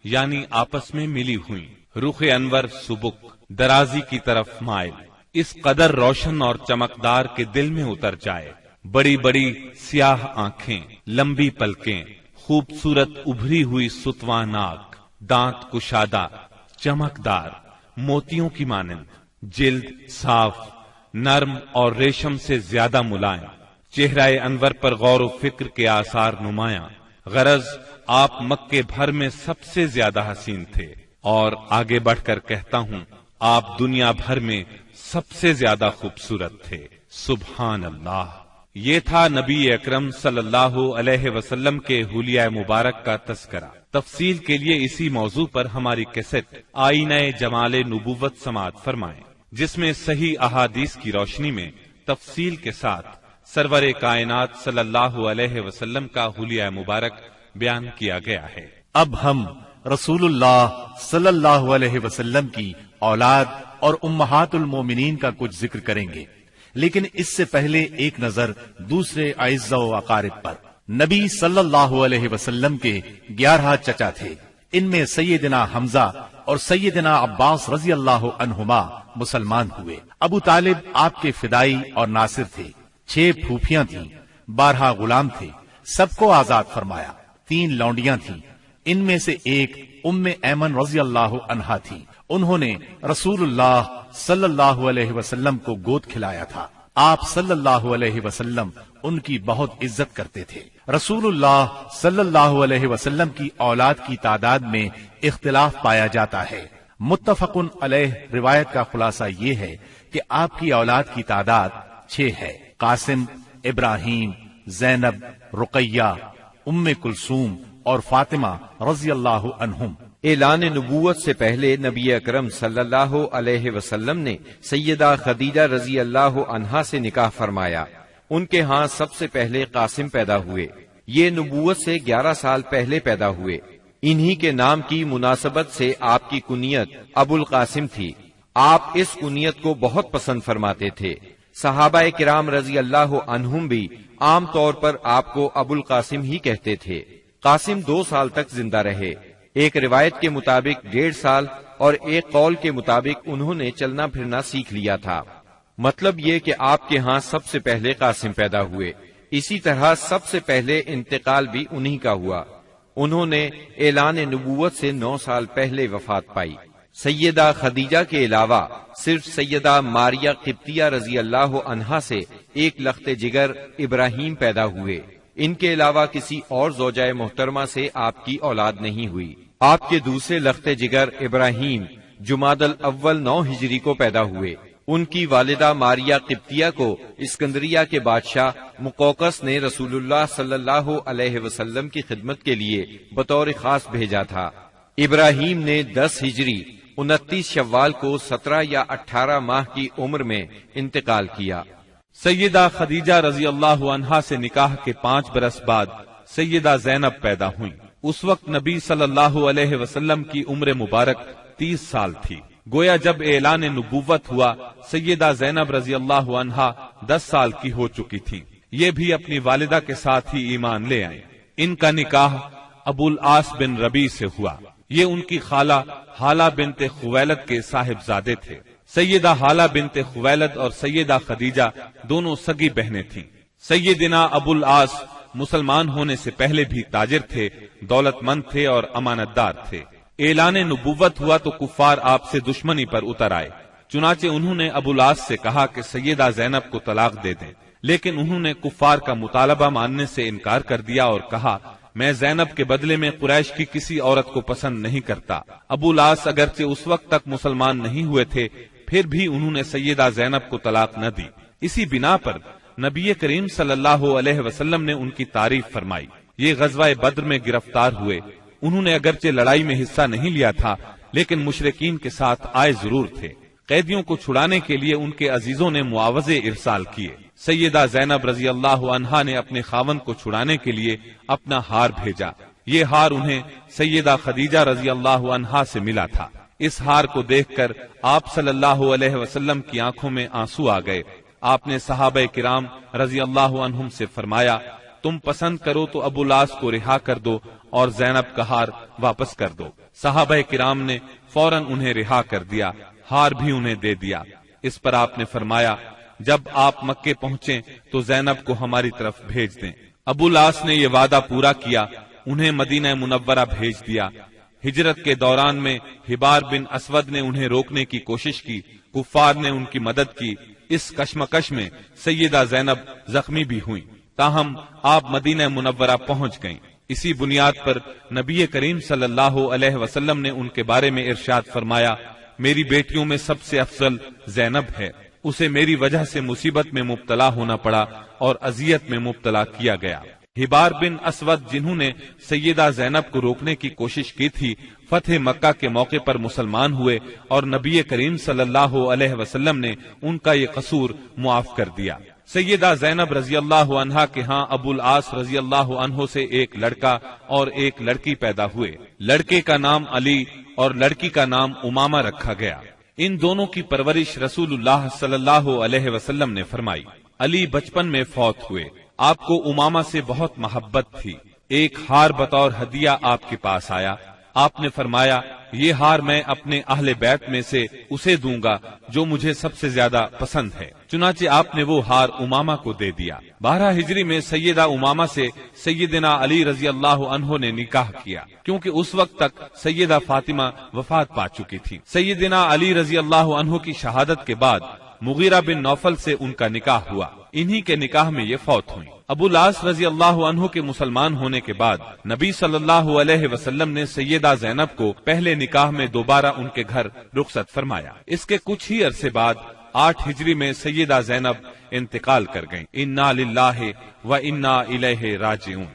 یعنی آپس میں ملی ہوئی، رخ انور سبک، درازی کی طرف مائل، اس قدر روشن اور چمکدار کے دل میں اتر جائے، بڑی بڑی سیاہ آنکھیں، لمبی پلکیں، خوبصورت ابھری ہوئی ستواں ناک، دانت کشادہ، چمکدار، موتیوں کی مانند، جلد صاف، نرم اور ریشم سے زیادہ ملائم، چہرہ انور پر غور و فکر کے آثار نمایاں، غرض آپ مکے بھر میں سب سے زیادہ حسین تھے، اور آگے بڑھ کر کہتا ہوں آپ دنیا بھر میں سب سے زیادہ خوبصورت تھے۔ سبحان اللہ۔ یہ تھا نبی اکرم صلی اللہ علیہ وسلم کے حلیہ مبارک کا تذکرہ۔ تفصیل کے لیے اسی موضوع پر ہماری کیسٹ آئینہ جمال نبوت سماعت فرمائیں، جس میں صحیح احادیث کی روشنی میں تفصیل کے ساتھ سرور کائنات صلی اللہ علیہ وسلم کا حلیہ مبارک بیان کیا گیا ہے۔ اب ہم رسول اللہ صلی اللہ علیہ وسلم کی اولاد اور امہات المومنین کا کچھ ذکر کریں گے، لیکن اس سے پہلے ایک نظر دوسرے اعزاء و اقارب پر۔ نبی صلی اللہ علیہ وسلم کے 11 چچا تھے، ان میں سیدنا حمزہ اور سیدنا عباس رضی اللہ عنہما مسلمان ہوئے۔ ابو طالب آپ کے فدائی اور ناصر تھے، 6 پھوپھیاں تھیں، 12 غلام تھے، سب کو آزاد فرمایا، 3 لونڈیاں تھیں، ان میں سے ایک ام ایمن رضی اللہ عنہا تھی، انہوں نے رسول اللہ صلی اللہ علیہ وسلم کو گود کھلایا تھا، آپ صلی اللہ علیہ وسلم ان کی بہت عزت کرتے تھے۔ رسول اللہ صلی اللہ علیہ وسلم کی اولاد کی تعداد میں اختلاف پایا جاتا ہے، متفق علیہ روایت کا خلاصہ یہ ہے کہ آپ کی اولاد کی تعداد 6 ہے، قاسم، ابراہیم، زینب، رقیہ، ام کلثوم اور فاطمہ رضی اللہ عنہم۔ اعلان نبوت سے پہلے نبی اکرم صلی اللہ علیہ وسلم نے سیدہ خدیجہ رضی اللہ عنہا سے نکاح فرمایا، ان کے ہاں سب سے پہلے قاسم پیدا ہوئے، یہ نبوت سے 11 سال پہلے پیدا ہوئے۔ انہی کے نام کی مناسبت سے آپ کی کنیت ابو القاسم تھی۔ آپ اس کنیت کو بہت پسند فرماتے تھے۔ صحابہ کرام رضی اللہ عنہم بھی عام طور پر آپ کو ابو القاسم ہی کہتے تھے۔ قاسم 2 سال تک زندہ رہے، ایک روایت کے مطابق 1.5 سال اور ایک قول کے مطابق انہوں نے چلنا پھرنا سیکھ لیا تھا۔ مطلب یہ کہ آپ کے ہاں سب سے پہلے قاسم پیدا ہوئے، اسی طرح سب سے پہلے انتقال بھی انہی کا ہوا۔ انہوں نے اعلان نبوت سے 9 سال پہلے وفات پائی۔ سیدہ خدیجہ کے علاوہ صرف سیدہ ماریہ قبطیہ رضی اللہ عنہا سے ایک لخت جگر ابراہیم پیدا ہوئے۔ ان کے علاوہ کسی اور زوجہ محترمہ سے آپ کی اولاد نہیں ہوئی۔ آپ کے دوسرے لخت جگر ابراہیم جمادی الاول 9 ہجری کو پیدا ہوئے۔ ان کی والدہ ماریہ قبطیہ کو اسکندریہ کے بادشاہ مقوقس نے رسول اللہ صلی اللہ علیہ وسلم کی خدمت کے لیے بطور خاص بھیجا تھا۔ ابراہیم نے 10 ہجری 29 شوال کو 17 یا 18 ماہ کی عمر میں انتقال کیا۔ سیدہ خدیجہ رضی اللہ عنہا سے نکاح کے 5 برس بعد سیدہ زینب پیدا ہوئیں۔ اس وقت نبی صلی اللہ علیہ وسلم کی عمر مبارک 30 سال تھی۔ گویا جب اعلان نبوت ہوا سیدہ زینب رضی اللہ عنہا 10 سال کی ہو چکی تھی۔ یہ بھی اپنی والدہ کے ساتھ ہی ایمان لے آئیں۔ ان کا نکاح ابو العاص بن ربیع سے ہوا۔ یہ ان کی خالہ حالہ بنت خویلد کے صاحبزادے تھے۔ سیدہ حالہ بنت خویلد اور سیدہ خدیجہ دونوں سگی بہنیں تھیں۔ سیدنا ابو العاص مسلمان ہونے سے پہلے بھی تاجر تھے، دولت مند تھے اور امانت دار تھے۔ اعلان نبوت ہوا تو کفار آپ سے دشمنی پر اتر آئے، چنانچہ انہوں نے ابو العاص سے کہا کہ سیدہ زینب کو طلاق دے دیں، لیکن انہوں نے کفار کا مطالبہ ماننے سے انکار کر دیا اور کہا میں زینب کے بدلے میں قریش کی کسی عورت کو پسند نہیں کرتا۔ ابو العاص اگرچہ اس وقت تک مسلمان نہیں ہوئے تھے، پھر بھی انہوں نے سیدہ زینب کو طلاق نہ دی۔ اسی بنا پر نبی کریم صلی اللہ علیہ وسلم نے ان کی تعریف فرمائی۔ یہ غزوہ بدر میں گرفتار ہوئے۔ انہوں نے اگرچہ لڑائی میں حصہ نہیں لیا تھا، لیکن مشرکین کے ساتھ آئے ضرور تھے۔ قیدیوں کو چھڑانے کے لیے ان کے عزیزوں نے معاوضے ارسال کیے۔ سیدہ زینب رضی اللہ عنہا نے اپنے خاوند کو چھڑانے کے لیے اپنا ہار بھیجا۔ یہ ہار انہیں سیدہ خدیجہ رضی اللہ عنہا سے ملا تھا۔ اس ہار کو دیکھ کر آپ صلی اللہ علیہ وسلم کی آنکھوں میں آنسو آ گئے۔ آپ نے صحابہ کرام رضی اللہ عنہم سے فرمایا تم پسند کرو تو ابو العاص کو رہا کر دو اور زینب کا ہار واپس کر دو۔ صحابہ کرام نے فوراً انہیں رہا کر دیا، ہار بھی انہیں دے دیا۔ اس پر آپ نے فرمایا جب آپ مکے پہنچیں تو زینب کو ہماری طرف بھیج دیں۔ ابو العاص نے یہ وعدہ پورا کیا، انہیں مدینہ منورہ بھیج دیا۔ ہجرت کے دوران میں حبار بن اسود نے انہیں روکنے کی کوشش کی، کفار نے ان کی مدد کی۔ اس کشمکش میں سیدہ زینب زخمی بھی ہوئیں، تاہم آپ مدینہ منورہ پہنچ گئیں۔ اسی بنیاد پر نبی کریم صلی اللہ علیہ وسلم نے ان کے بارے میں ارشاد فرمایا میری بیٹیوں میں سب سے افضل زینب ہے، اسے میری وجہ سے مصیبت میں مبتلا ہونا پڑا اور اذیت میں مبتلا کیا گیا۔ حبار بن اسود جنہوں نے سیدہ زینب کو روکنے کی کوشش کی تھی، فتح مکہ کے موقع پر مسلمان ہوئے اور نبی کریم صلی اللہ علیہ وسلم نے ان کا یہ قصور معاف کر دیا۔ سیدہ زینب رضی اللہ عنہا کے ہاں ابو العاص رضی اللہ عنہ سے ایک لڑکا اور ایک لڑکی پیدا ہوئے۔ لڑکے کا نام علی اور لڑکی کا نام امامہ رکھا گیا۔ ان دونوں کی پرورش رسول اللہ صلی اللہ علیہ وسلم نے فرمائی۔ علی بچپن میں فوت ہوئے۔ آپ کو امامہ سے بہت محبت تھی۔ ایک ہار بطور ہدیہ آپ کے پاس آیا۔ آپ نے فرمایا یہ ہار میں اپنے اہل بیت میں سے اسے دوں گا جو مجھے سب سے زیادہ پسند ہے۔ چنانچہ آپ نے وہ ہار امامہ کو دے دیا۔ 12 ہجری میں سیدہ امامہ سے سیدنا علی رضی اللہ عنہ نے نکاح کیا، کیونکہ اس وقت تک سیدہ فاطمہ وفات پا چکی تھی۔ سیدنا علی رضی اللہ عنہ کی شہادت کے بعد مغیرہ بن نوفل سے ان کا نکاح ہوا، انہی کے نکاح میں یہ فوت ہوئی۔ ابو العاص رضی اللہ عنہ کے مسلمان ہونے کے بعد نبی صلی اللہ علیہ وسلم نے سیدہ زینب کو پہلے نکاح میں دوبارہ ان کے گھر رخصت فرمایا۔ اس کے کچھ ہی عرصے بعد 8 ہجری میں سیدہ زینب انتقال کر گئیں۔ انا للہ و انا الیہ راجعون۔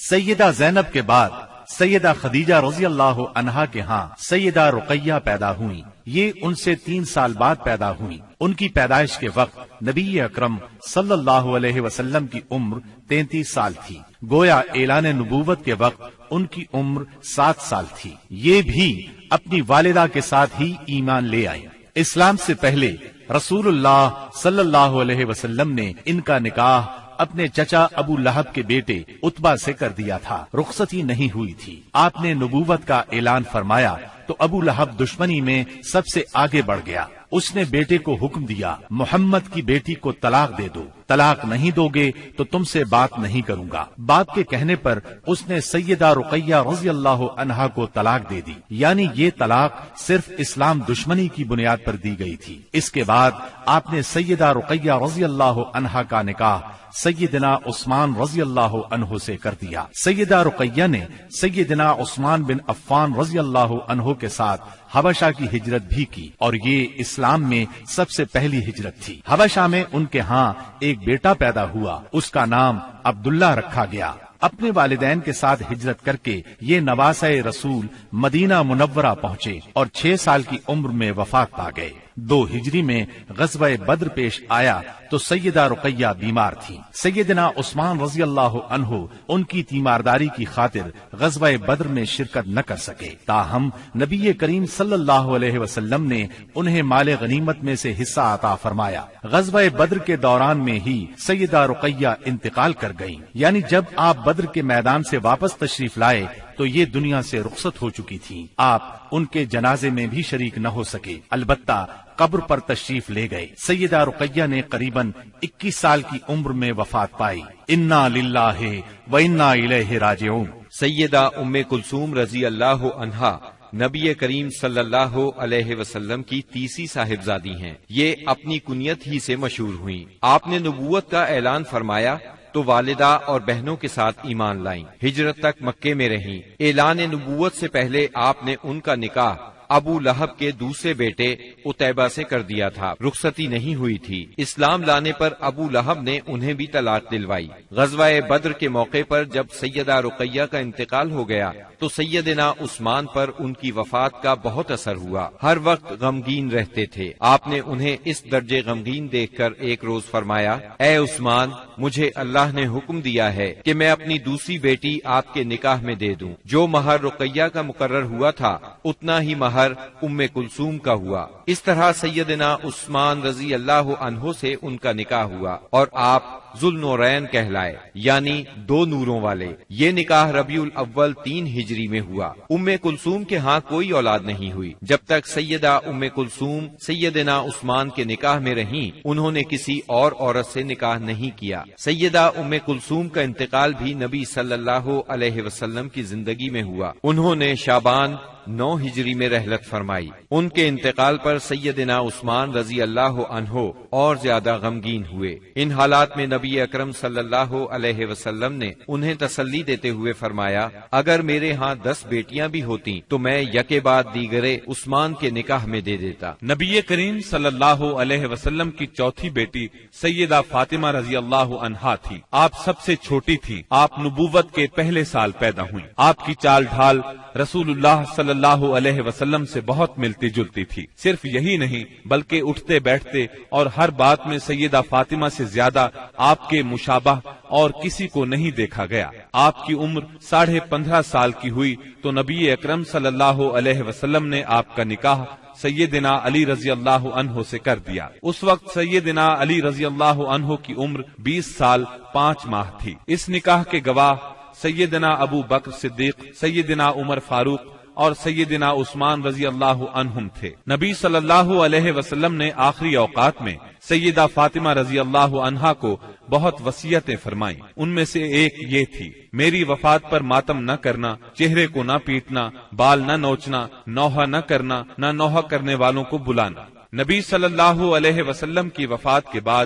سیدہ زینب کے بعد سیدہ خدیجہ رضی اللہ عنہا کے ہاں سیدہ رقیہ پیدا ہوئی۔ یہ ان سے 3 سال بعد پیدا ہوئی۔ ان کی پیدائش کے وقت نبی اکرم صلی اللہ علیہ وسلم کی عمر 33 سال تھی، گویا اعلان نبوت کے وقت ان کی عمر 7 سال تھی۔ یہ بھی اپنی والدہ کے ساتھ ہی ایمان لے آئیں۔ اسلام سے پہلے رسول اللہ صلی اللہ علیہ وسلم نے ان کا نکاح اپنے چچا ابو لہب کے بیٹے عتبہ سے کر دیا تھا، رخصتی نہیں ہوئی تھی۔ آپ نے نبوت کا اعلان فرمایا تو ابو لہب دشمنی میں سب سے آگے بڑھ گیا۔ اس نے بیٹے کو حکم دیا، محمد کی بیٹی کو طلاق دے دو، طلاق نہیں دو گے تو تم سے بات نہیں کروں گا۔ باپ کے کہنے پر اس نے سیدہ رقیہ رضی اللہ عنہا کو طلاق دے دی، یعنی یہ طلاق صرف اسلام دشمنی کی بنیاد پر دی گئی تھی۔ اس کے بعد آپ نے سیدہ رقیہ رضی اللہ عنہا کا نکاح سیدنا عثمان رضی اللہ عنہ سے کر دیا۔ سیدہ رقیہ نے سیدنا عثمان بن عفان رضی اللہ عنہ کے ساتھ حبشہ کی ہجرت بھی کی، اور یہ اسلام میں سب سے پہلی ہجرت تھی۔ حبشہ میں ان کے ہاں ایک بیٹا پیدا ہوا، اس کا نام عبداللہ رکھا گیا۔ اپنے والدین کے ساتھ ہجرت کر کے یہ نواسہ رسول مدینہ منورہ پہنچے اور 6 سال کی عمر میں وفات پا گئے۔ 2 ہجری میں غزوہ بدر پیش آیا تو سیدہ رقیہ بیمار تھی۔ سیدنا عثمان رضی اللہ عنہ ان کی تیمارداری کی خاطر غزوہ بدر میں شرکت نہ کر سکے، تاہم نبی کریم صلی اللہ علیہ وسلم نے انہیں مال غنیمت میں سے حصہ عطا فرمایا۔ غزوہ بدر کے دوران میں ہی سیدہ رقیہ انتقال کر گئیں، یعنی جب آپ بدر کے میدان سے واپس تشریف لائے تو یہ دنیا سے رخصت ہو چکی تھیں۔ آپ ان کے جنازے میں بھی شریک نہ ہو سکے، البتہ قبر پر تشریف لے گئے۔ سیدہ رقیہ نے قریباً 21 سال کی عمر میں وفات پائی۔ انا للہ و انا الیہ راجعون۔ سیدہ ام کلثوم رضی اللہ عنہا نبی کریم صلی اللہ علیہ وسلم کی تیسری صاحبزادی ہیں۔ یہ اپنی کنیت ہی سے مشہور ہوئیں۔ آپ نے نبوت کا اعلان فرمایا تو والدہ اور بہنوں کے ساتھ ایمان لائیں، ہجرت تک مکے میں رہیں۔ اعلان نبوت سے پہلے آپ نے ان کا نکاح ابو لہب کے دوسرے بیٹے عتیبہ سے کر دیا تھا، رخصتی نہیں ہوئی تھی۔ اسلام لانے پر ابو لہب نے انہیں بھی طلاق دلوائی۔ غزوہ بدر کے موقع پر جب سیدہ رقیہ کا انتقال ہو گیا تو سیدنا عثمان پر ان کی وفات کا بہت اثر ہوا، ہر وقت غمگین رہتے تھے۔ آپ نے انہیں اس درجے غمگین دیکھ کر ایک روز فرمایا، اے عثمان، مجھے اللہ نے حکم دیا ہے کہ میں اپنی دوسری بیٹی آپ کے نکاح میں دے دوں۔ جو مہر رقیہ کا مقرر ہوا تھا اتنا ہی مہر ام کلثوم کا ہوا۔ اس طرح سیدنا عثمان رضی اللہ عنہ سے ان کا نکاح ہوا اور آپ ذوالنورین کہلائے، یعنی 2 نوروں والے۔ یہ نکاح ربیع الاول 3 ہجری میں ہوا۔ ام کلثوم کے ہاں کوئی اولاد نہیں ہوئی۔ جب تک سیدہ ام کلثوم سیدنا عثمان کے نکاح میں رہیں، انہوں نے کسی اور عورت سے نکاح نہیں کیا۔ سیدہ ام کلثوم کا انتقال بھی نبی صلی اللہ علیہ وسلم کی زندگی میں ہوا۔ انہوں نے شعبان 9 ہجری میں رحلت فرمائی۔ ان کے انتقال پر سیدنا عثمان رضی اللہ عنہ اور زیادہ غمگین ہوئے۔ ان حالات میں نبی اکرم صلی اللہ علیہ وسلم نے انہیں تسلی دیتے ہوئے فرمایا، اگر میرے ہاں 10 بیٹیاں بھی ہوتی تو میں یکے بعد دیگرے عثمان کے نکاح میں دے دیتا۔ نبی کریم صلی اللہ علیہ وسلم کی چوتھی بیٹی سیدہ فاطمہ رضی اللہ عنہا تھی۔ آپ سب سے چھوٹی تھی۔ آپ نبوت کے پہلے سال پیدا ہوئی۔ آپ کی چال ڈھال رسول اللہ صلی اللہ علیہ وسلم سے بہت ملتی جلتی تھی۔ صرف یہی نہیں بلکہ اٹھتے بیٹھتے اور ہر بات میں سیدہ فاطمہ سے زیادہ آپ کے مشابہ اور کسی کو نہیں دیکھا گیا۔ آپ کی عمر 15.5 سال کی ہوئی تو نبی اکرم صلی اللہ علیہ وسلم نے آپ کا نکاح سیدنا علی رضی اللہ عنہ سے کر دیا۔ اس وقت سیدنا علی رضی اللہ عنہ کی عمر 20 سال 5 ماہ تھی۔ اس نکاح کے گواہ سیدنا ابو بکر صدیق، سیدنا عمر فاروق اور سیدنا عثمان رضی اللہ عنہم تھے۔ نبی صلی اللہ علیہ وسلم نے آخری اوقات میں سیدہ فاطمہ رضی اللہ عنہا کو بہت وصیتیں فرمائیں۔ ان میں سے ایک یہ تھی، میری وفات پر ماتم نہ کرنا، چہرے کو نہ پیٹنا، بال نہ نوچنا، نوحہ نہ کرنا، نہ نوحہ کرنے والوں کو بلانا۔ نبی صلی اللہ علیہ وسلم کی وفات کے بعد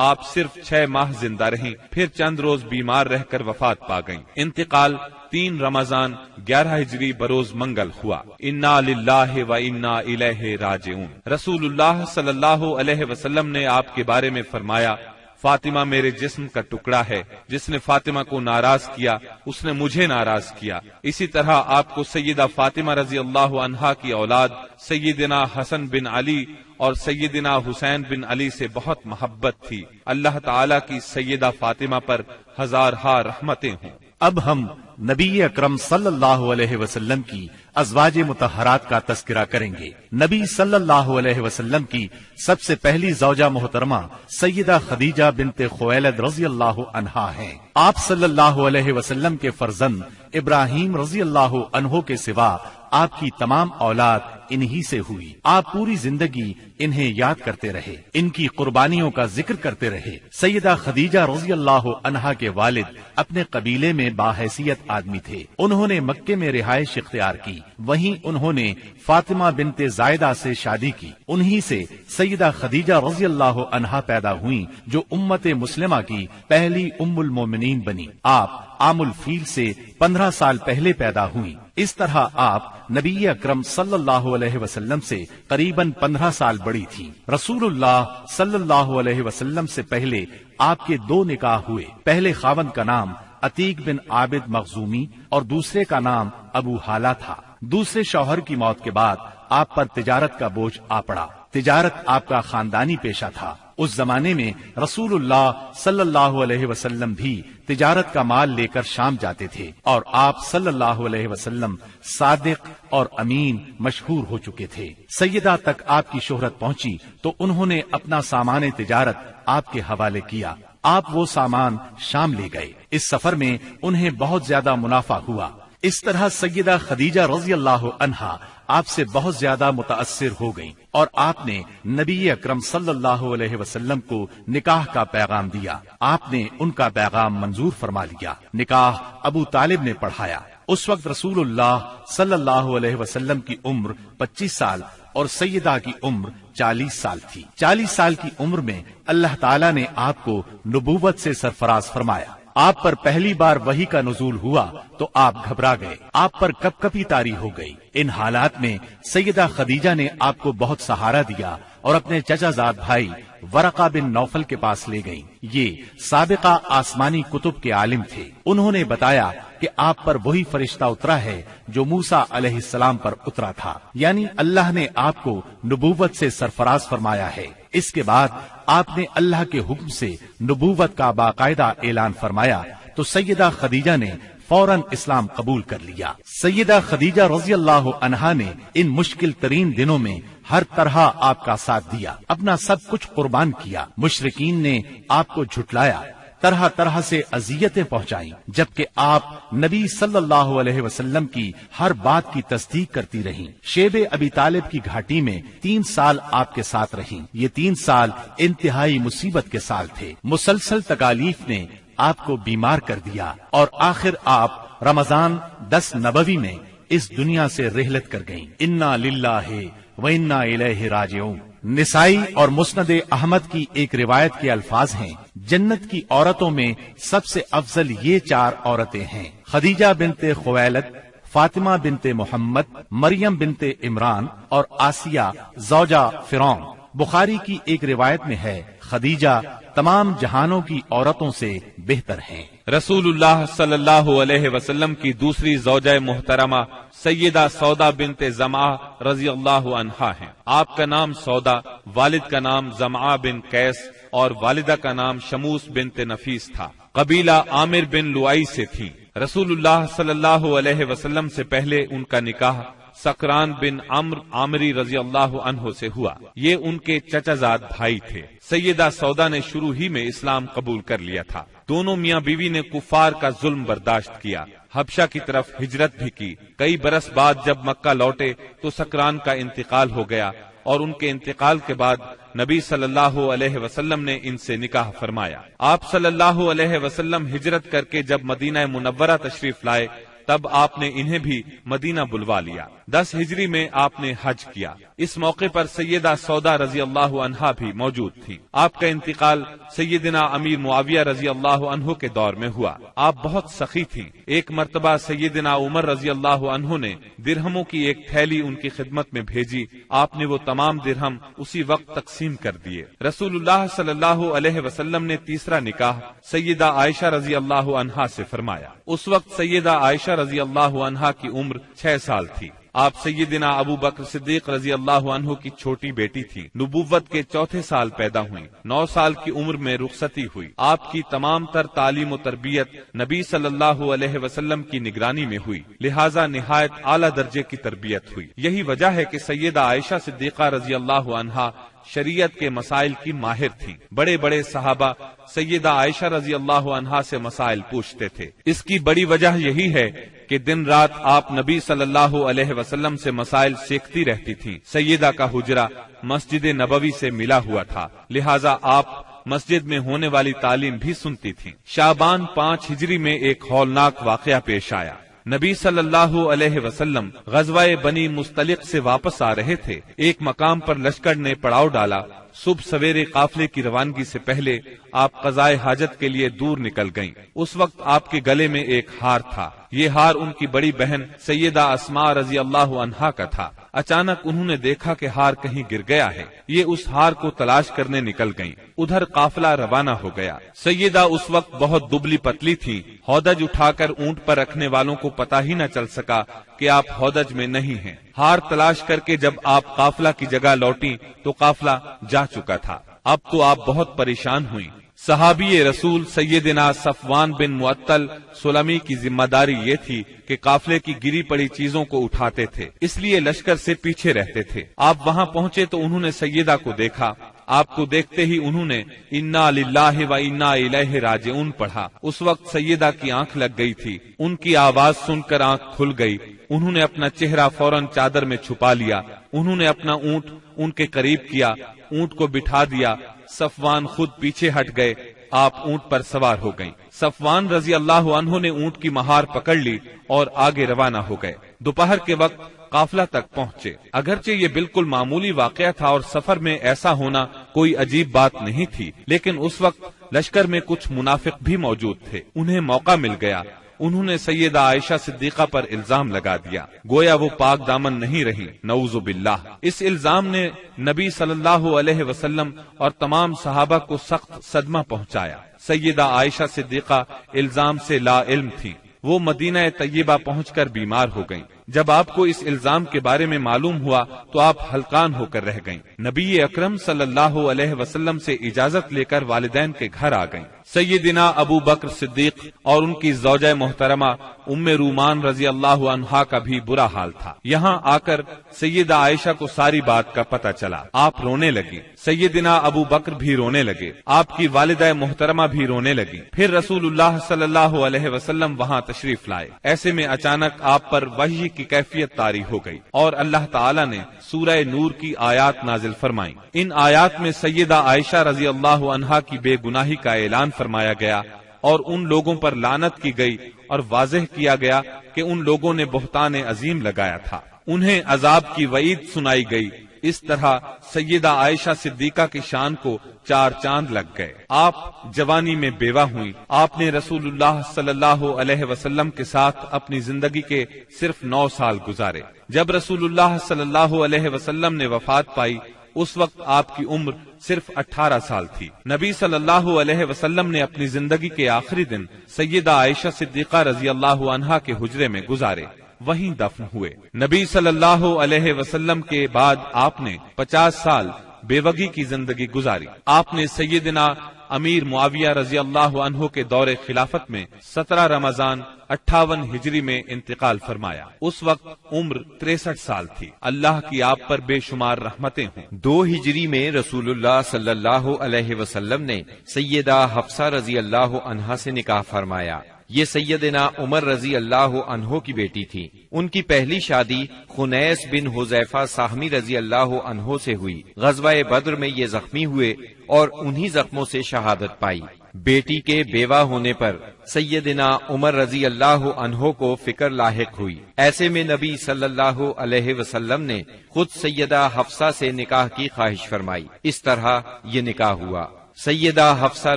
آپ صرف 6 ماہ زندہ رہیں، پھر چند روز بیمار رہ کر وفات پا گئیں۔ انتقال 3 رمضان 11 ہجری بروز منگل ہوا۔ انا للہ و انا الیہ راجعون۔ رسول اللہ صلی اللہ علیہ وسلم نے آپ کے بارے میں فرمایا، فاطمہ میرے جسم کا ٹکڑا ہے، جس نے فاطمہ کو ناراض کیا اس نے مجھے ناراض کیا۔ اسی طرح آپ کو سیدہ فاطمہ رضی اللہ عنہا کی اولاد سیدنا حسن بن علی اور سیدنا حسین بن علی سے بہت محبت تھی۔ اللہ تعالیٰ کی سیدہ فاطمہ پر ہزارہا رحمتیں ہوں۔ اب ہم نبی اکرم صلی اللہ علیہ وسلم کی ازواج مطہرات کا تذکرہ کریں گے۔ نبی صلی اللہ علیہ وسلم کی سب سے پہلی زوجہ محترمہ سیدہ خدیجہ بنت خویلد رضی اللہ عنہا ہیں۔ آپ صلی اللہ علیہ وسلم کے فرزند ابراہیم رضی اللہ عنہ کے سوا آپ کی تمام اولاد انہی سے ہوئی۔ آپ پوری زندگی انہیں یاد کرتے رہے، ان کی قربانیوں کا ذکر کرتے رہے۔ سیدہ خدیجہ رضی اللہ عنہا کے والد اپنے قبیلے میں باحیثیت آدمی تھے، انہوں نے مکے میں رہائش اختیار کی، وہیں انہوں نے فاطمہ بنت زائدہ سے شادی کی، انہی سے سیدہ خدیجہ رضی اللہ عنہا پیدا ہوئیں جو امت مسلمہ کی پہلی ام المومنین بنی۔ آپ عام الفیل سے 15 سال پہلے پیدا ہوئیں۔ اس طرح آپ نبی اکرم صلی اللہ علیہ وسلم سے قریباً 15 سال بڑی تھی۔ رسول اللہ صلی اللہ علیہ وسلم سے پہلے آپ کے 2 نکاح ہوئے۔ پہلے خاوند کا نام عتیق بن عابد مخزومی اور دوسرے کا نام ابو حالہ تھا۔ دوسرے شوہر کی موت کے بعد آپ پر تجارت کا بوجھ آ پڑا۔ تجارت آپ کا خاندانی پیشہ تھا۔ اس زمانے میں رسول اللہ صلی اللہ علیہ وسلم بھی تجارت کا مال لے کر شام جاتے تھے، اور آپ صلی اللہ علیہ وسلم صادق اور امین مشہور ہو چکے تھے۔ سیدہ تک آپ کی شہرت پہنچی تو انہوں نے اپنا سامان تجارت آپ کے حوالے کیا۔ آپ وہ سامان شام لے گئے۔ اس سفر میں انہیں بہت زیادہ منافع ہوا۔ اس طرح سیدہ خدیجہ رضی اللہ عنہا آپ سے بہت زیادہ متاثر ہو گئیں، اور آپ نے نبی اکرم صلی اللہ علیہ وسلم کو نکاح کا پیغام دیا۔ آپ نے ان کا پیغام منظور فرما لیا۔ نکاح ابو طالب نے پڑھایا۔ اس وقت رسول اللہ صلی اللہ علیہ وسلم کی عمر 25 سال اور سیدہ کی عمر 40 سال تھی۔ 40 سال کی عمر میں اللہ تعالیٰ نے آپ کو نبوت سے سرفراز فرمایا۔ آپ پر پہلی بار وحی کا نزول ہوا تو آپ گھبرا گئے، آپ پر کپ کپی طاری ہو گئی۔ ان حالات میں سیدہ خدیجہ نے آپ کو بہت سہارا دیا اور اپنے چچا زاد بھائی ورقہ بن نوفل کے پاس لے گئیں۔ یہ سابقہ آسمانی کتب کے عالم تھے۔ انہوں نے بتایا کہ آپ پر وہی فرشتہ اترا ہے جو موسیٰ علیہ السلام پر اترا تھا، یعنی اللہ نے آپ کو نبوت سے سرفراز فرمایا ہے۔ اس کے بعد آپ نے اللہ کے حکم سے نبوت کا باقاعدہ اعلان فرمایا تو سیدہ خدیجہ نے فوراً اسلام قبول کر لیا۔ سیدہ خدیجہ رضی اللہ عنہا نے ان مشکل ترین دنوں میں ہر طرح آپ کا ساتھ دیا، اپنا سب کچھ قربان کیا۔ مشرکین نے آپ کو جھٹلایا، طرح طرح سے اذیتیں پہنچائیں، جبکہ آپ نبی صلی اللہ علیہ وسلم کی ہر بات کی تصدیق کرتی رہیں۔ شیب ابی طالب کی گھاٹی میں 3 سال آپ کے ساتھ رہیں۔ یہ 3 سال انتہائی مصیبت کے سال تھے۔ مسلسل تکالیف نے آپ کو بیمار کر دیا، اور آخر آپ رمضان 10 نبوی میں اس دنیا سے رحلت کر گئیں۔ انا للہ و انا الیہ راجعون۔ نسائی اور مسند احمد کی ایک روایت کے الفاظ ہیں، جنت کی عورتوں میں سب سے افضل یہ 4 عورتیں ہیں: خدیجہ بنت خویلد، فاطمہ بنت محمد، مریم بنت عمران اور آسیہ زوجہ فرعون۔ بخاری کی ایک روایت میں ہے، خدیجہ تمام جہانوں کی عورتوں سے بہتر ہیں۔ رسول اللہ صلی اللہ علیہ وسلم کی دوسری زوجہ محترمہ سیدہ سودا بنت زمعہ رضی اللہ عنہا ہیں۔ آپ کا نام سودا، والد کا نام زمعہ بن قیس اور والدہ کا نام شموس بنت نفیس تھا۔ قبیلہ عامر بن لوائی سے تھی۔ رسول اللہ صلی اللہ علیہ وسلم سے پہلے ان کا نکاح سکران بن عمر عامری رضی اللہ عنہ سے ہوا۔ یہ ان کے چچا زاد بھائی تھے۔ سیدہ سودا نے شروع ہی میں اسلام قبول کر لیا تھا۔ دونوں میاں بیوی نے کفار کا ظلم برداشت کیا، حبشہ کی طرف ہجرت بھی کی۔ کئی برس بعد جب مکہ لوٹے تو سکران کا انتقال ہو گیا، اور ان کے انتقال کے بعد نبی صلی اللہ علیہ وسلم نے ان سے نکاح فرمایا۔ آپ صلی اللہ علیہ وسلم ہجرت کر کے جب مدینہ منورہ تشریف لائے تب آپ نے انہیں بھی مدینہ بلوا لیا۔ 10 ہجری میں آپ نے حج کیا۔ اس موقع پر سیدہ سودا رضی اللہ عنہا بھی موجود تھی۔ آپ کا انتقال سیدنا امیر معاویہ رضی اللہ عنہ کے دور میں ہوا۔ آپ بہت سخی تھیں۔ ایک مرتبہ سیدنا عمر رضی اللہ عنہ نے درہموں کی ایک تھیلی ان کی خدمت میں بھیجی، آپ نے وہ تمام درہم اسی وقت تقسیم کر دیے۔ رسول اللہ صلی اللہ علیہ وسلم نے تیسرا نکاح سیدہ عائشہ رضی اللہ عنہا سے فرمایا۔ اس وقت سیدہ عائشہ رضی اللہ عنہا کی عمر 6 سال تھی۔ آپ سیدنا ابو بکر صدیق رضی اللہ عنہ کی چھوٹی بیٹی تھی۔ نبوت کے 4 سال پیدا ہوئی۔ 9 سال کی عمر میں رخصتی ہوئی۔ آپ کی تمام تر تعلیم و تربیت نبی صلی اللہ علیہ وسلم کی نگرانی میں ہوئی، لہذا نہایت اعلیٰ درجے کی تربیت ہوئی۔ یہی وجہ ہے کہ سیدہ عائشہ صدیقہ رضی اللہ عنہا شریعت کے مسائل کی ماہر تھیں۔ بڑے بڑے صحابہ سیدہ عائشہ رضی اللہ عنہا سے مسائل پوچھتے تھے۔ اس کی بڑی وجہ یہی ہے کہ دن رات آپ نبی صلی اللہ علیہ وسلم سے مسائل سیکھتی رہتی تھیں۔ سیدہ کا حجرہ مسجد نبوی سے ملا ہوا تھا، لہذا آپ مسجد میں ہونے والی تعلیم بھی سنتی تھیں۔ شعبان 5 ہجری میں ایک ہولناک واقعہ پیش آیا۔ نبی صلی اللہ علیہ وسلم غزوہ بنی مستلق سے واپس آ رہے تھے۔ ایک مقام پر لشکر نے پڑاؤ ڈالا۔ صبح سویرے قافلے کی روانگی سے پہلے آپ قضائے حاجت کے لیے دور نکل گئیں۔ اس وقت آپ کے گلے میں ایک ہار تھا۔ یہ ہار ان کی بڑی بہن سیدہ اسماء رضی اللہ عنہا کا تھا۔ اچانک انہوں نے دیکھا کہ ہار کہیں گر گیا ہے۔ یہ اس ہار کو تلاش کرنے نکل گئیں۔ ادھر قافلہ روانہ ہو گیا۔ سیدہ اس وقت بہت دبلی پتلی تھی۔ ہودج اٹھا کر اونٹ پر رکھنے والوں کو پتہ ہی نہ چل سکا کہ آپ ہودج میں نہیں ہیں۔ ہار تلاش کر کے جب آپ قافلہ کی جگہ لوٹی تو قافلہ جا چکا تھا۔ اب تو آپ بہت پریشان ہوئیں۔ صحابی رسول سیدنا صفوان بن معطل سلمی کی ذمہ داری یہ تھی کہ قافلے کی گری پڑی چیزوں کو اٹھاتے تھے، اس لیے لشکر سے پیچھے رہتے تھے۔ آپ وہاں پہنچے تو انہوں نے سیدہ کو دیکھا۔ آپ کو دیکھتے ہی انہوں نے انا للہ و انا الیہ راجعون پڑھا۔ اس وقت سیدہ کی آنکھ لگ گئی تھی۔ ان کی آواز سن کر آنکھ کھل گئی۔ انہوں نے اپنا چہرہ فوراً چادر میں چھپا لیا۔ انہوں نے اپنا اونٹ ان کے قریب کیا، اونٹ کو بٹھا دیا۔ صفوان خود پیچھے ہٹ گئے۔ آپ اونٹ پر سوار ہو گئیں۔ صفوان رضی اللہ عنہ نے اونٹ کی مہار پکڑ لی اور آگے روانہ ہو گئے۔ دوپہر کے وقت قافلہ تک پہنچے۔ اگرچہ یہ بالکل معمولی واقعہ تھا اور سفر میں ایسا ہونا کوئی عجیب بات نہیں تھی، لیکن اس وقت لشکر میں کچھ منافق بھی موجود تھے۔ انہیں موقع مل گیا۔ انہوں نے سیدہ عائشہ صدیقہ پر الزام لگا دیا، گویا وہ پاک دامن نہیں رہی، نعوذ باللہ۔ اس الزام نے نبی صلی اللہ علیہ وسلم اور تمام صحابہ کو سخت صدمہ پہنچایا۔ سیدہ عائشہ صدیقہ الزام سے لا علم تھی۔ وہ مدینہ طیبہ پہنچ کر بیمار ہو گئیں۔ جب آپ کو اس الزام کے بارے میں معلوم ہوا تو آپ ہلکان ہو کر رہ گئیں۔ نبی اکرم صلی اللہ علیہ وسلم سے اجازت لے کر والدین کے گھر آ گئیں۔ سیدنا ابو بکر صدیق اور ان کی زوجہ محترمہ ام رومان رضی اللہ عنہا کا بھی برا حال تھا۔ یہاں آ کر سیدہ عائشہ کو ساری بات کا پتہ چلا۔ آپ رونے لگی۔ سیدنا ابو بکر بھی رونے لگے۔ آپ کی والدہ محترمہ بھی رونے لگی۔ پھر رسول اللہ صلی اللہ علیہ وسلم وہاں تشریف لائے۔ ایسے میں اچانک آپ پر وحی کی کیفیت طاری ہو گئی اور اللہ تعالی نے سورہ نور کی آیات نازل فرمائیں۔ ان آیات میں سیدہ عائشہ رضی اللہ عنہا کی بے گناہی کا اعلان فرمایا گیا اور ان لوگوں پر لعنت کی گئی اور واضح کیا گیا کہ ان لوگوں نے بہتان عظیم لگایا تھا۔ انہیں عذاب کی وعید سنائی گئی۔ اس طرح سیدہ عائشہ صدیقہ کی شان کو 4 چاند لگ گئے۔ آپ جوانی میں بیوہ ہوئی۔ آپ نے رسول اللہ صلی اللہ علیہ وسلم کے ساتھ اپنی زندگی کے صرف 9 سال گزارے۔ جب رسول اللہ صلی اللہ علیہ وسلم نے وفات پائی اس وقت آپ کی عمر صرف 18 سال تھی۔ نبی صلی اللہ علیہ وسلم نے اپنی زندگی کے آخری دن سیدہ عائشہ صدیقہ رضی اللہ عنہا کے حجرے میں گزارے، وہیں دفن ہوئے۔ نبی صلی اللہ علیہ وسلم کے بعد آپ نے 50 سال بیوگی کی زندگی گزاری۔ آپ نے سیدنا امیر معاویہ رضی اللہ عنہ کے دور خلافت میں 17 رمضان 58 ہجری میں انتقال فرمایا۔ اس وقت عمر 63 سال تھی۔ اللہ کی آپ پر بے شمار رحمتیں ہوں۔ 2 ہجری میں رسول اللہ صلی اللہ علیہ وسلم نے سیدہ حفصہ رضی اللہ عنہا سے نکاح فرمایا۔ یہ سیدنا عمر رضی اللہ عنہ کی بیٹی تھی۔ ان کی پہلی شادی خنیس بن حذیفہ ساہمی رضی اللہ عنہ سے ہوئی۔ غزوہ بدر میں یہ زخمی ہوئے اور انہی زخموں سے شہادت پائی۔ بیٹی کے بیوہ ہونے پر سیدنا عمر رضی اللہ عنہ کو فکر لاحق ہوئی۔ ایسے میں نبی صلی اللہ علیہ وسلم نے خود سیدہ حفصہ سے نکاح کی خواہش فرمائی۔ اس طرح یہ نکاح ہوا۔ سیدہ حفصہ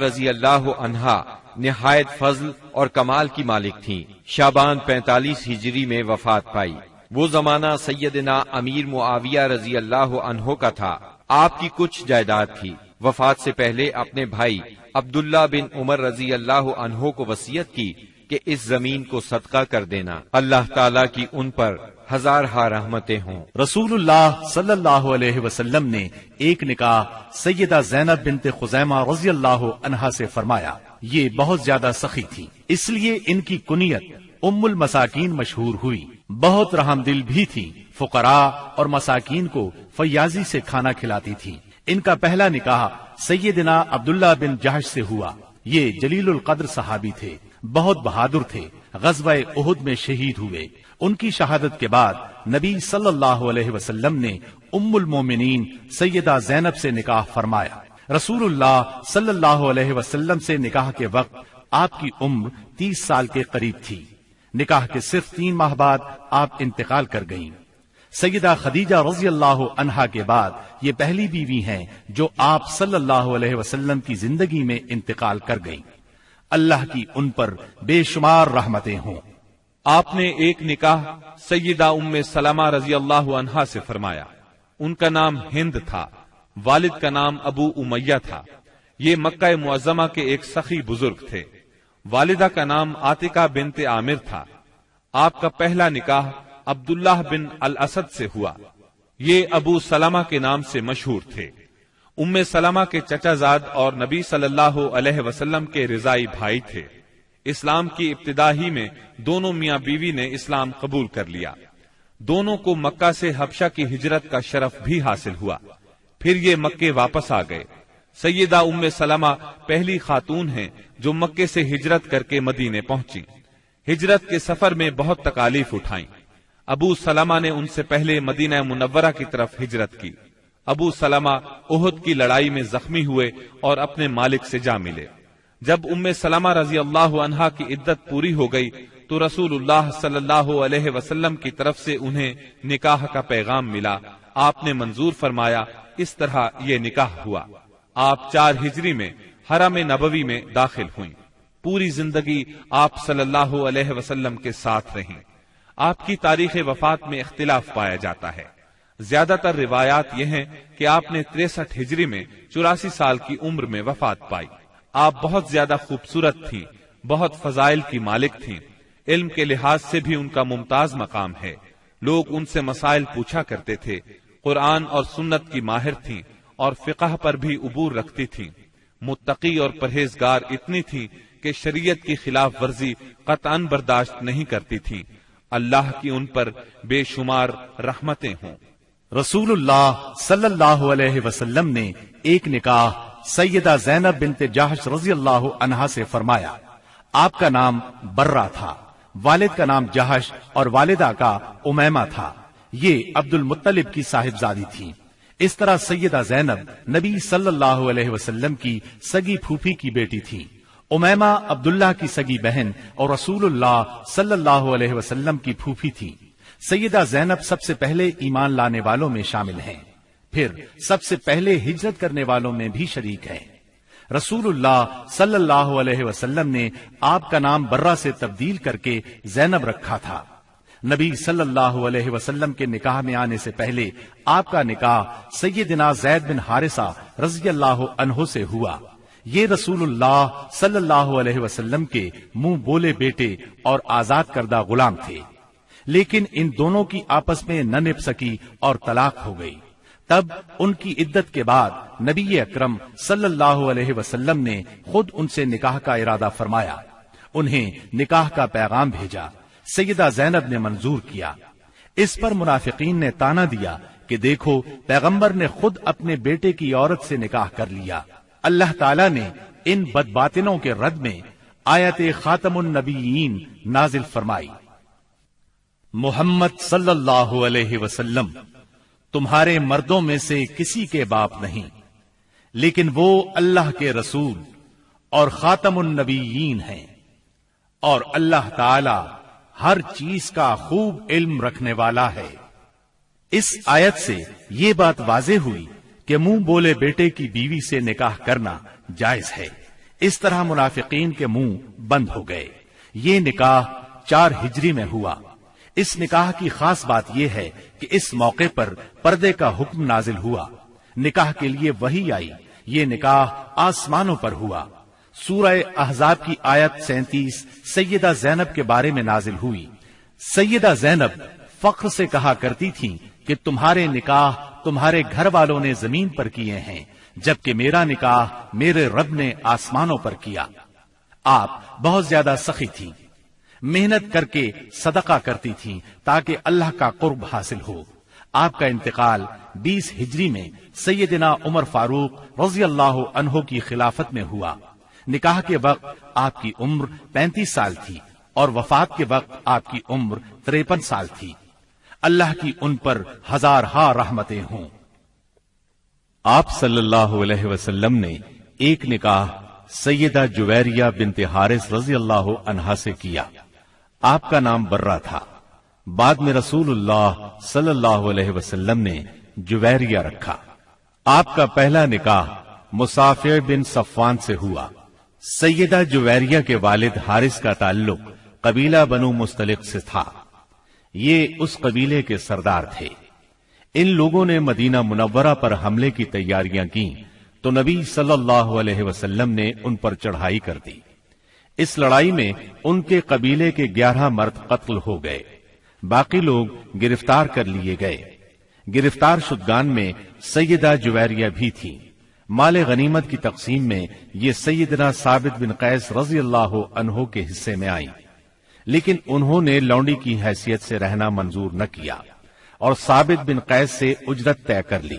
رضی اللہ عنہا نہایت فضل اور کمال کی مالک تھیں۔ شعبان 45 ہجری میں وفات پائی۔ وہ زمانہ سیدنا امیر معاویہ رضی اللہ عنہ کا تھا۔ آپ کی کچھ جائیداد تھی۔ وفات سے پہلے اپنے بھائی عبداللہ بن عمر رضی اللہ عنہ کو وصیت کی کہ اس زمین کو صدقہ کر دینا۔ اللہ تعالیٰ کی ان پر ہزارہا رحمتیں ہوں۔ رسول اللہ صلی اللہ علیہ وسلم نے ایک نکاح سیدہ زینب بنت خزیمہ رضی اللہ عنہا سے فرمایا۔ یہ بہت زیادہ سخی تھی، اس لیے ان کی کنیت ام المساکین مشہور ہوئی۔ بہت رحم دل بھی تھی، فقراء اور مساکین کو فیاضی سے کھانا کھلاتی تھی۔ ان کا پہلا نکاح سیدنا عبداللہ بن جہش سے ہوا۔ یہ جلیل القدر صحابی تھے، بہت بہادر تھے، غزوہ احد میں شہید ہوئے۔ ان کی شہادت کے بعد نبی صلی اللہ علیہ وسلم نے ام المومنین سیدہ زینب سے نکاح فرمایا۔ رسول اللہ صلی اللہ علیہ وسلم سے نکاح کے وقت آپ کی عمر 30 سال کے قریب تھی۔ نکاح کے صرف 3 ماہ بعد آپ انتقال کر گئیں۔ سیدہ خدیجہ رضی اللہ عنہا کے بعد یہ پہلی بیوی ہیں جو آپ صلی اللہ علیہ وسلم کی زندگی میں انتقال کر گئیں۔ اللہ کی ان پر بے شمار رحمتیں ہوں۔ آپ نے ایک نکاح سیدہ ام سلمہ رضی اللہ عنہا سے فرمایا۔ ان کا نام ہند تھا، والد کا نام ابو امیہ تھا۔ یہ مکہ معظمہ کے ایک سخی بزرگ تھے۔ والدہ کا نام عاتقہ بنت عامر تھا۔ آپ کا پہلا نکاح عبداللہ بن الاسد سے ہوا۔ یہ ابو سلمہ کے نام سے مشہور تھے۔ ام سلمہ کے چچا زاد اور نبی صلی اللہ علیہ وسلم کے رضائی بھائی تھے۔ اسلام کی ابتدا ہی میں دونوں میاں بیوی نے اسلام قبول کر لیا۔ دونوں کو مکہ سے حبشہ کی ہجرت کا شرف بھی حاصل ہوا۔ پھر یہ مکے واپس آ گئے۔ سیدہ ام سلمہ پہلی خاتون ہیں جو مکے سے ہجرت کر کے مدینے پہنچی۔ ہجرت کے سفر میں بہت تکالیف اٹھائیں۔ ابو سلمہ نے ان سے پہلے مدینہ منورہ کی طرف ہجرت کی۔ ابو سلمہ احد کی لڑائی میں زخمی ہوئے اور اپنے مالک سے جا ملے۔ جب ام سلمہ رضی اللہ عنہا کی عدت پوری ہو گئی تو رسول اللہ صلی اللہ علیہ وسلم کی طرف سے انہیں نکاح کا پیغام ملا۔ آپ نے منظور فرمایا۔ اس طرح یہ نکاح ہوا۔ آپ 4 ہجری میں حرم نبوی میں داخل ہوئیں۔ پوری زندگی آپ صلی اللہ علیہ وسلم کے ساتھ رہیں۔ آپ کی تاریخ وفات میں اختلاف پایا جاتا ہے۔ زیادہ تر روایات یہ ہیں کہ آپ نے 63 ہجری میں 84 سال کی عمر میں وفات پائی۔ آپ بہت زیادہ خوبصورت تھیں، بہت فضائل کی مالک تھیں۔ علم کے لحاظ سے بھی ان کا ممتاز مقام ہے۔ لوگ ان سے مسائل پوچھا کرتے تھے۔ قرآن اور سنت کی ماہر تھیں اور فقہ پر بھی عبور رکھتی تھیں۔ متقی اور پرہیزگار اتنی تھیں کہ شریعت کی خلاف ورزی قطعاً برداشت نہیں کرتی تھیں۔ اللہ کی ان پر بے شمار رحمتیں ہوں۔ رسول اللہ صلی اللہ علیہ وسلم نے ایک نکاح سیدہ زینب بنت جہش رضی اللہ عنہا سے فرمایا۔ آپ کا نام برہ تھا، والد کا نام جہش اور والدہ کا امیمہ تھا۔ یہ عبد المطلب کی صاحبزادی تھی۔ اس طرح سیدہ زینب نبی صلی اللہ علیہ وسلم کی سگی پھوپھی کی بیٹی تھی۔ امیمہ عبداللہ کی سگی بہن اور رسول اللہ صلی اللہ علیہ وسلم کی پھوپھی تھی۔ سیدہ زینب سب سے پہلے ایمان لانے والوں میں شامل ہیں، پھر سب سے پہلے ہجرت کرنے والوں میں بھی شریک ہیں۔ رسول اللہ صلی اللہ علیہ وسلم نے آپ کا نام برہ سے تبدیل کر کے زینب رکھا تھا۔ نبی صلی اللہ علیہ وسلم کے نکاح میں آنے سے پہلے آپ کا نکاح سیدنا زید بن حارثہ رضی اللہ عنہ سے ہوا۔ یہ رسول اللہ صلی اللہ علیہ وسلم کے منہ بولے بیٹے اور آزاد کردہ غلام تھے، لیکن ان دونوں کی آپس میں نہ نبھ سکی اور طلاق ہو گئی۔ تب ان کی عدت کے بعد نبی اکرم صلی اللہ علیہ وسلم نے خود ان سے نکاح کا ارادہ فرمایا۔ انہیں نکاح کا پیغام بھیجا۔ سیدہ زینب نے منظور کیا۔ اس پر منافقین نے تانا دیا کہ دیکھو پیغمبر نے خود اپنے بیٹے کی عورت سے نکاح کر لیا۔ اللہ تعالیٰ نے ان بدباطنوں کے رد میں آیت خاتم النبیین نازل فرمائی۔ محمد صلی اللہ علیہ وسلم تمہارے مردوں میں سے کسی کے باپ نہیں، لیکن وہ اللہ کے رسول اور خاتم النبیین ہیں، اور اللہ تعالی ہر چیز کا خوب علم رکھنے والا ہے۔ اس آیت سے یہ بات واضح ہوئی کہ منہ بولے بیٹے کی بیوی سے نکاح کرنا جائز ہے۔ اس طرح منافقین کے منہ بند ہو گئے۔ یہ نکاح 4 ہجری میں ہوا۔ اس نکاح کی خاص بات یہ ہے کہ اس موقع پر پردے کا حکم نازل ہوا، نکاح کے لیے وحی آئی۔ یہ نکاح آسمانوں پر ہوا۔ سورہ احزاب کی آیت 37 سیدہ زینب کے بارے میں نازل ہوئی۔ سیدہ زینب فخر سے کہا کرتی تھیں کہ تمہارے نکاح تمہارے گھر والوں نے زمین پر کیے ہیں، جبکہ میرا نکاح میرے رب نے آسمانوں پر کیا۔ آپ بہت زیادہ سخی تھیں، محنت کر کے صدقہ کرتی تھیں تاکہ اللہ کا قرب حاصل ہو۔ آپ کا انتقال 20 ہجری میں سیدنا عمر فاروق رضی اللہ عنہ کی خلافت میں ہوا۔ نکاح کے وقت آپ کی عمر 35 سال تھی اور وفات کے وقت آپ کی عمر 53 سال تھی۔ اللہ کی ان پر ہزارہا رحمتیں ہوں۔ آپ صلی اللہ علیہ وسلم نے ایک نکاح سیدہ جویریہ بنت حارث رضی اللہ عنہا سے کیا۔ آپ کا نام برہ تھا۔ بعد میں رسول اللہ صلی اللہ علیہ وسلم نے جویریہ رکھا۔ آپ کا پہلا نکاح مسافر بن صفوان سے ہوا۔ سیدہ جویریہ کے والد حارث کا تعلق قبیلہ بنو مستلق سے تھا۔ یہ اس قبیلے کے سردار تھے۔ ان لوگوں نے مدینہ منورہ پر حملے کی تیاریاں کی تو نبی صلی اللہ علیہ وسلم نے ان پر چڑھائی کر دی۔ اس لڑائی میں ان کے قبیلے کے 11 مرد قتل ہو گئے، باقی لوگ گرفتار کر لیے گئے۔ گرفتار شدگان میں سیدہ جویریہ بھی تھی۔ مال غنیمت کی تقسیم میں یہ سیدنا ثابت بن قیس رضی اللہ عنہ کے حصے میں آئی، لیکن انہوں نے لونڈی کی حیثیت سے رہنا منظور نہ کیا اور ثابت بن قیس سے اجرت طے کر لی۔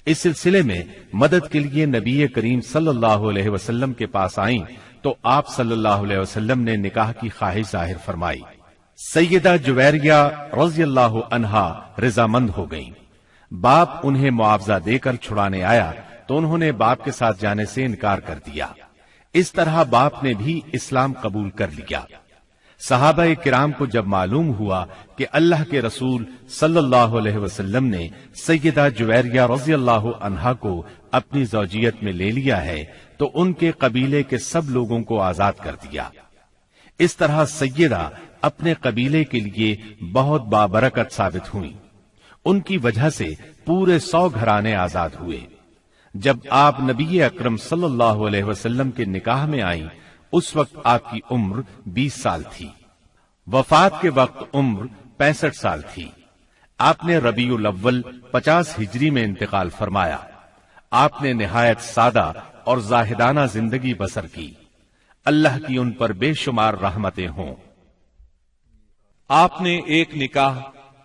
اس سلسلے میں مدد کے لیے نبی کریم صلی اللہ علیہ وسلم کے پاس آئیں تو آپ صلی اللہ علیہ وسلم نے نکاح کی خواہش ظاہر فرمائی۔ سیدہ جویریہ رضی اللہ عنہا رضامند ہو گئیں۔ باپ انہیں معاوضہ دے کر چھڑانے آیا تو انہوں نے باپ کے ساتھ جانے سے انکار کر دیا۔ اس طرح باپ نے بھی اسلام قبول کر لیا۔ صحابہ کرام کو جب معلوم ہوا کہ اللہ کے رسول صلی اللہ علیہ وسلم نے سیدہ جویریہ رضی اللہ عنہا کو اپنی زوجیت میں لے لیا ہے تو ان کے قبیلے کے سب لوگوں کو آزاد کر دیا۔ اس طرح سیدہ اپنے قبیلے کے لیے بہت بابرکت ثابت ہوئی۔ ان کی وجہ سے پورے 100 گھرانے آزاد ہوئے۔ جب آپ نبی اکرم صلی اللہ علیہ وسلم کے نکاح میں آئیں اس وقت آپ کی عمر 20 سال تھی۔ وفات کے وقت عمر 65 سال تھی۔ آپ نے ربیع الاول 50 ہجری میں انتقال فرمایا۔ آپ نے نہایت سادہ اور زاہدانہ زندگی بسر کی۔ اللہ کی ان پر بے شمار رحمتیں ہوں۔ آپ نے ایک نکاح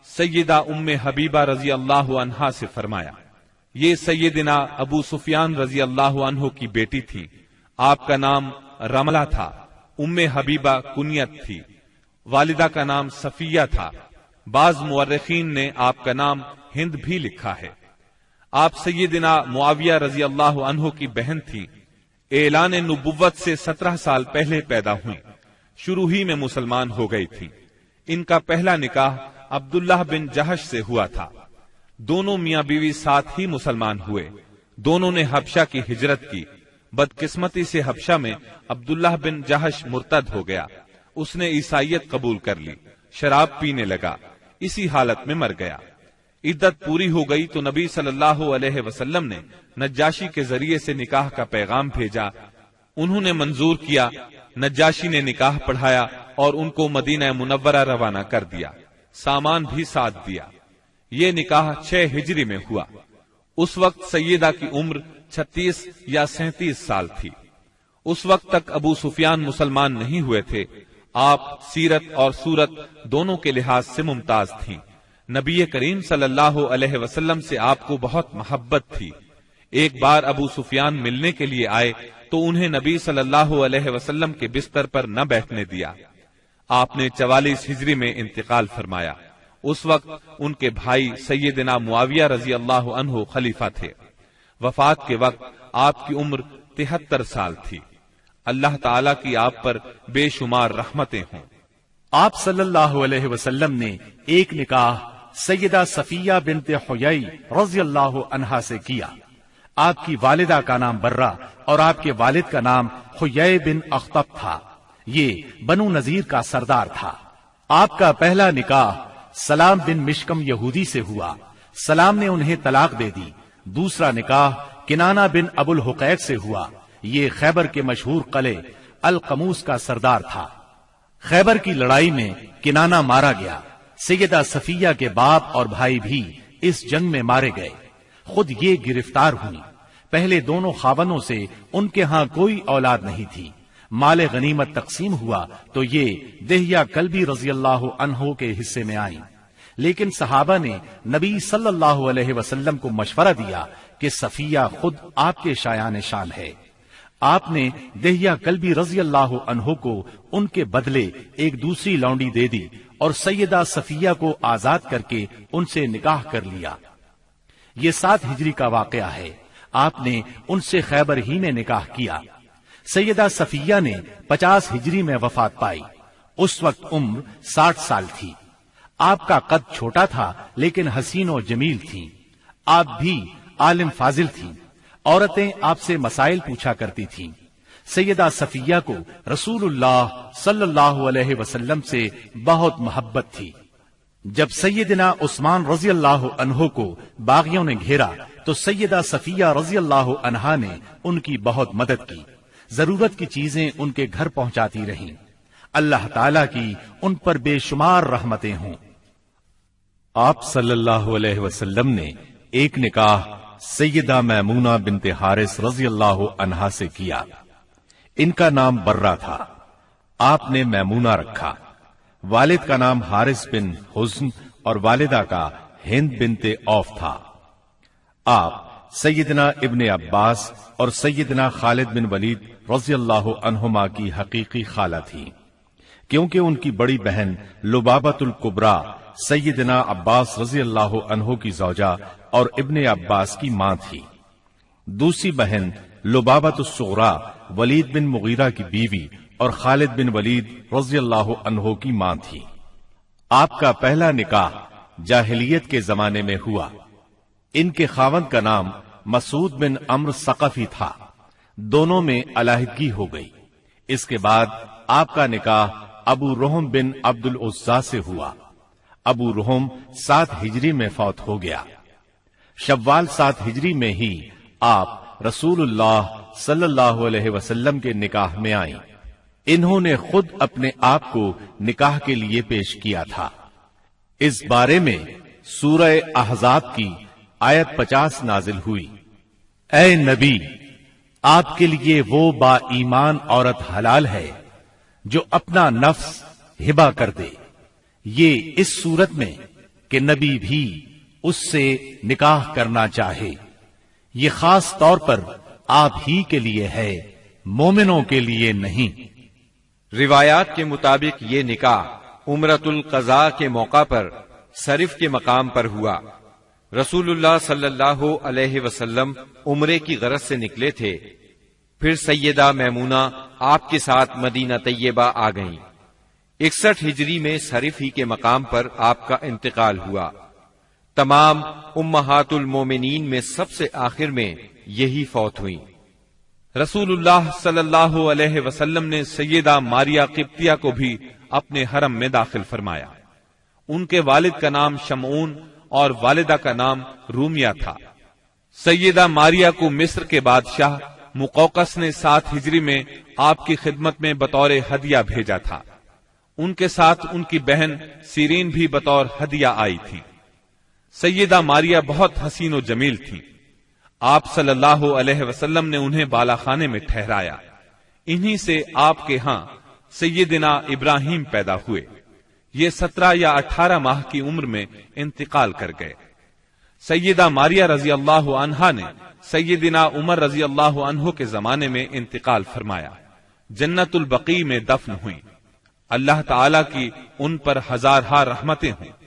سیدہ ام حبیبہ رضی اللہ عنہا سے فرمایا۔ یہ سیدنا ابو سفیان رضی اللہ عنہ کی بیٹی تھی۔ آپ کا نام رملہ تھا۔ ام حبیبہ کنیت تھی۔ والدہ کا نام صفیہ تھا۔ بعض مورخین نے آپ کا نام ہند بھی لکھا ہے۔ آپ سیدنا معاویہ رضی اللہ عنہ کی بہن تھی۔ اعلان نبوت سے 17 سال پہلے پیدا ہوئی۔ شروع ہی میں مسلمان ہو گئی تھی۔ ان کا پہلا نکاح عبداللہ بن جہش سے ہوا تھا۔ دونوں میاں بیوی ساتھ ہی مسلمان ہوئے۔ دونوں نے حبشہ کی ہجرت کی۔ بدقسمتی سے حبشہ میں عبداللہ بن جہش مرتد ہو گیا۔ اس نے عیسائیت قبول کر لی، شراب پینے لگا، اسی حالت میں مر گیا۔ عدت پوری ہو گئی تو نبی صلی اللہ علیہ وسلم نے نجاشی کے ذریعے سے نکاح کا پیغام بھیجا۔ انہوں نے منظور کیا۔ نجاشی نے نکاح پڑھایا اور ان کو مدینہ منورہ روانہ کر دیا، سامان بھی ساتھ دیا۔ یہ نکاح 6 ہجری میں ہوا۔ اس وقت سیدہ کی عمر 36 یا 37 سال تھی۔ اس وقت تک ابو سفیان مسلمان نہیں ہوئے تھے۔ آپ سیرت اور صورت دونوں کے لحاظ سے ممتاز تھیں۔ نبی کریم صلی اللہ علیہ وسلم سے آپ کو بہت محبت تھی۔ ایک بار ابو سفیان ملنے کے لیے آئے تو انہیں نبی صلی اللہ علیہ وسلم کے بستر پر نہ بیٹھنے دیا۔ آپ نے 44 ہجری میں انتقال فرمایا۔ اس وقت ان کے بھائی سیدنا معاویہ رضی اللہ عنہ خلیفہ تھے۔ وفات کے وقت آپ کی عمر 73 سال تھی۔ اللہ تعالیٰ کی آپ پر بے شمار رحمتیں ہوں۔ آپ صلی اللہ علیہ وسلم نے ایک نکاح سیدہ صفیہ بنت حیی رضی اللہ عنہا سے کیا۔ آپ کی والدہ کا نام برہ اور آپ کے والد کا نام حیی بن اخطب تھا۔ یہ بنو نذیر کا سردار تھا۔ آپ کا پہلا نکاح سلام بن مشکم یہودی سے ہوا۔ سلام نے انہیں طلاق دے دی۔ دوسرا نکاح کنانہ بن ابو الحقیق سے ہوا۔ یہ خیبر کے مشہور قلعے القموس کا سردار تھا۔ خیبر کی لڑائی میں کنانہ مارا گیا۔ سیدہ صفیہ کے باپ اور بھائی بھی اس جنگ میں مارے گئے۔ خود یہ گرفتار ہوئی۔ پہلے دونوں خاوندوں سے ان کے ہاں کوئی اولاد نہیں تھی۔ مال غنیمت تقسیم ہوا تو یہ دہیہ کلبی رضی اللہ عنہ کے حصے میں آئی، لیکن صحابہ نے نبی صلی اللہ علیہ وسلم کو مشورہ دیا کہ صفیہ خود آپ کے شایان شان ہے۔ آپ نے دہیہ کلبی رضی اللہ عنہ کو ان کے بدلے ایک دوسری لونڈی دے دی اور سیدہ صفیہ کو آزاد کر کے ان سے نکاح کر لیا۔ یہ 7 ہجری کا واقعہ ہے۔ آپ نے ان سے خیبر ہی میں نکاح کیا۔ سیدہ صفیہ نے 50 ہجری میں وفات پائی۔ اس وقت عمر 60 سال تھی۔ آپ کا قد چھوٹا تھا لیکن حسین و جمیل تھیں۔ آپ بھی عالم فاضل تھیں۔ عورتیں آپ سے مسائل پوچھا کرتی تھیں۔ سیدہ صفیہ کو رسول اللہ صلی اللہ علیہ وسلم سے بہت محبت تھی۔ جب سیدنا عثمان رضی اللہ عنہ کو باغیوں نے گھیرا تو سیدہ صفیہ رضی اللہ عنہا نے ان کی بہت مدد کی۔ ضرورت کی چیزیں ان کے گھر پہنچاتی رہیں۔ اللہ تعالیٰ کی ان پر بے شمار رحمتیں ہوں۔ آپ صلی اللہ علیہ وسلم نے ایک نکاح سیدہ میمونہ بنت حارث رضی اللہ عنہا سے کیا۔ ان کا نام برہ تھا۔ آپ نے میمونہ رکھا۔ والد کا نام حارث بن حزن اور والدہ کا ہند بنت عوف تھا۔ آپ سیدنا ابن عباس اور سیدنا خالد بن ولید رضی اللہ عنہما کی حقیقی خالہ تھی، کیونکہ ان کی بڑی بہن لبابۃ الکبریٰ سیدنا عباس رضی اللہ عنہ کی زوجہ اور ابن عباس کی ماں تھی۔ دوسری بہن لبابۃ الصغریٰ ولید بن مغیرہ کی بیوی اور خالد بن ولید رضی اللہ عنہ کی ماں تھی۔ آپ کا پہلا نکاح جاہلیت کے زمانے میں ہوا۔ ان کے خاوند کا نام مسعود بن عمرو ثقفی تھا۔ دونوں میں علیحدگی ہو گئی۔ اس کے بعد آپ کا نکاح ابو رحم بن عبد العزیٰ سے ہوا۔ ابو رحم 7 ہجری میں فوت ہو گیا۔ شوال 7 ہجری میں ہی آپ رسول اللہ صلی اللہ علیہ وسلم کے نکاح میں آئیں۔ انہوں نے خود اپنے آپ کو نکاح کے لیے پیش کیا تھا۔ اس بارے میں سورہ احزاب کی آیت 50 نازل ہوئی۔ اے نبی، آپ کے لیے وہ با ایمان عورت حلال ہے جو اپنا نفس ہبہ کر دے۔ یہ اس صورت میں کہ نبی بھی اس سے نکاح کرنا چاہے۔ یہ خاص طور پر آپ ہی کے لیے ہے، مومنوں کے لیے نہیں۔ روایات کے مطابق یہ نکاح عمرۃ القضاء کے موقع پر صرف کے مقام پر ہوا۔ رسول اللہ صلی اللہ علیہ وسلم عمرے کی غرض سے نکلے تھے۔ پھر سیدہ میمونہ آپ کے ساتھ مدینہ طیبہ آ گئیں۔ 61 ہجری میں صرف ہی کے مقام پر آپ کا انتقال ہوا۔ تمام امہات المومنین میں سب سے آخر میں یہی فوت ہوئی۔ رسول اللہ صلی اللہ علیہ وسلم نے سیدہ ماریہ قبطیہ کو بھی اپنے حرم میں داخل فرمایا۔ ان کے والد کا نام شمعون اور والدہ کا نام رومیہ تھا۔ سیدہ ماریہ کو مصر کے بادشاہ مقوقس نے 7 ہجری میں آپ کی خدمت میں بطور ہدیہ بھیجا تھا۔ ان کے ساتھ ان کی بہن سیرین بھی بطور ہدیہ آئی تھی۔ سیدہ ماریہ بہت حسین و جمیل تھی۔ آپ صلی اللہ علیہ وسلم نے انہیں بالا خانے میں ٹھہرایا۔ انہی سے آپ کے ہاں سیدنا ابراہیم پیدا ہوئے۔ یہ 17 یا 18 ماہ کی عمر میں انتقال کر گئے۔ سیدہ ماریہ رضی اللہ عنہا نے سیدنا عمر رضی اللہ عنہ کے زمانے میں انتقال فرمایا، جنت البقیع میں دفن ہوئیں۔ اللہ تعالی کی ان پر ہزارہا رحمتیں ہوں۔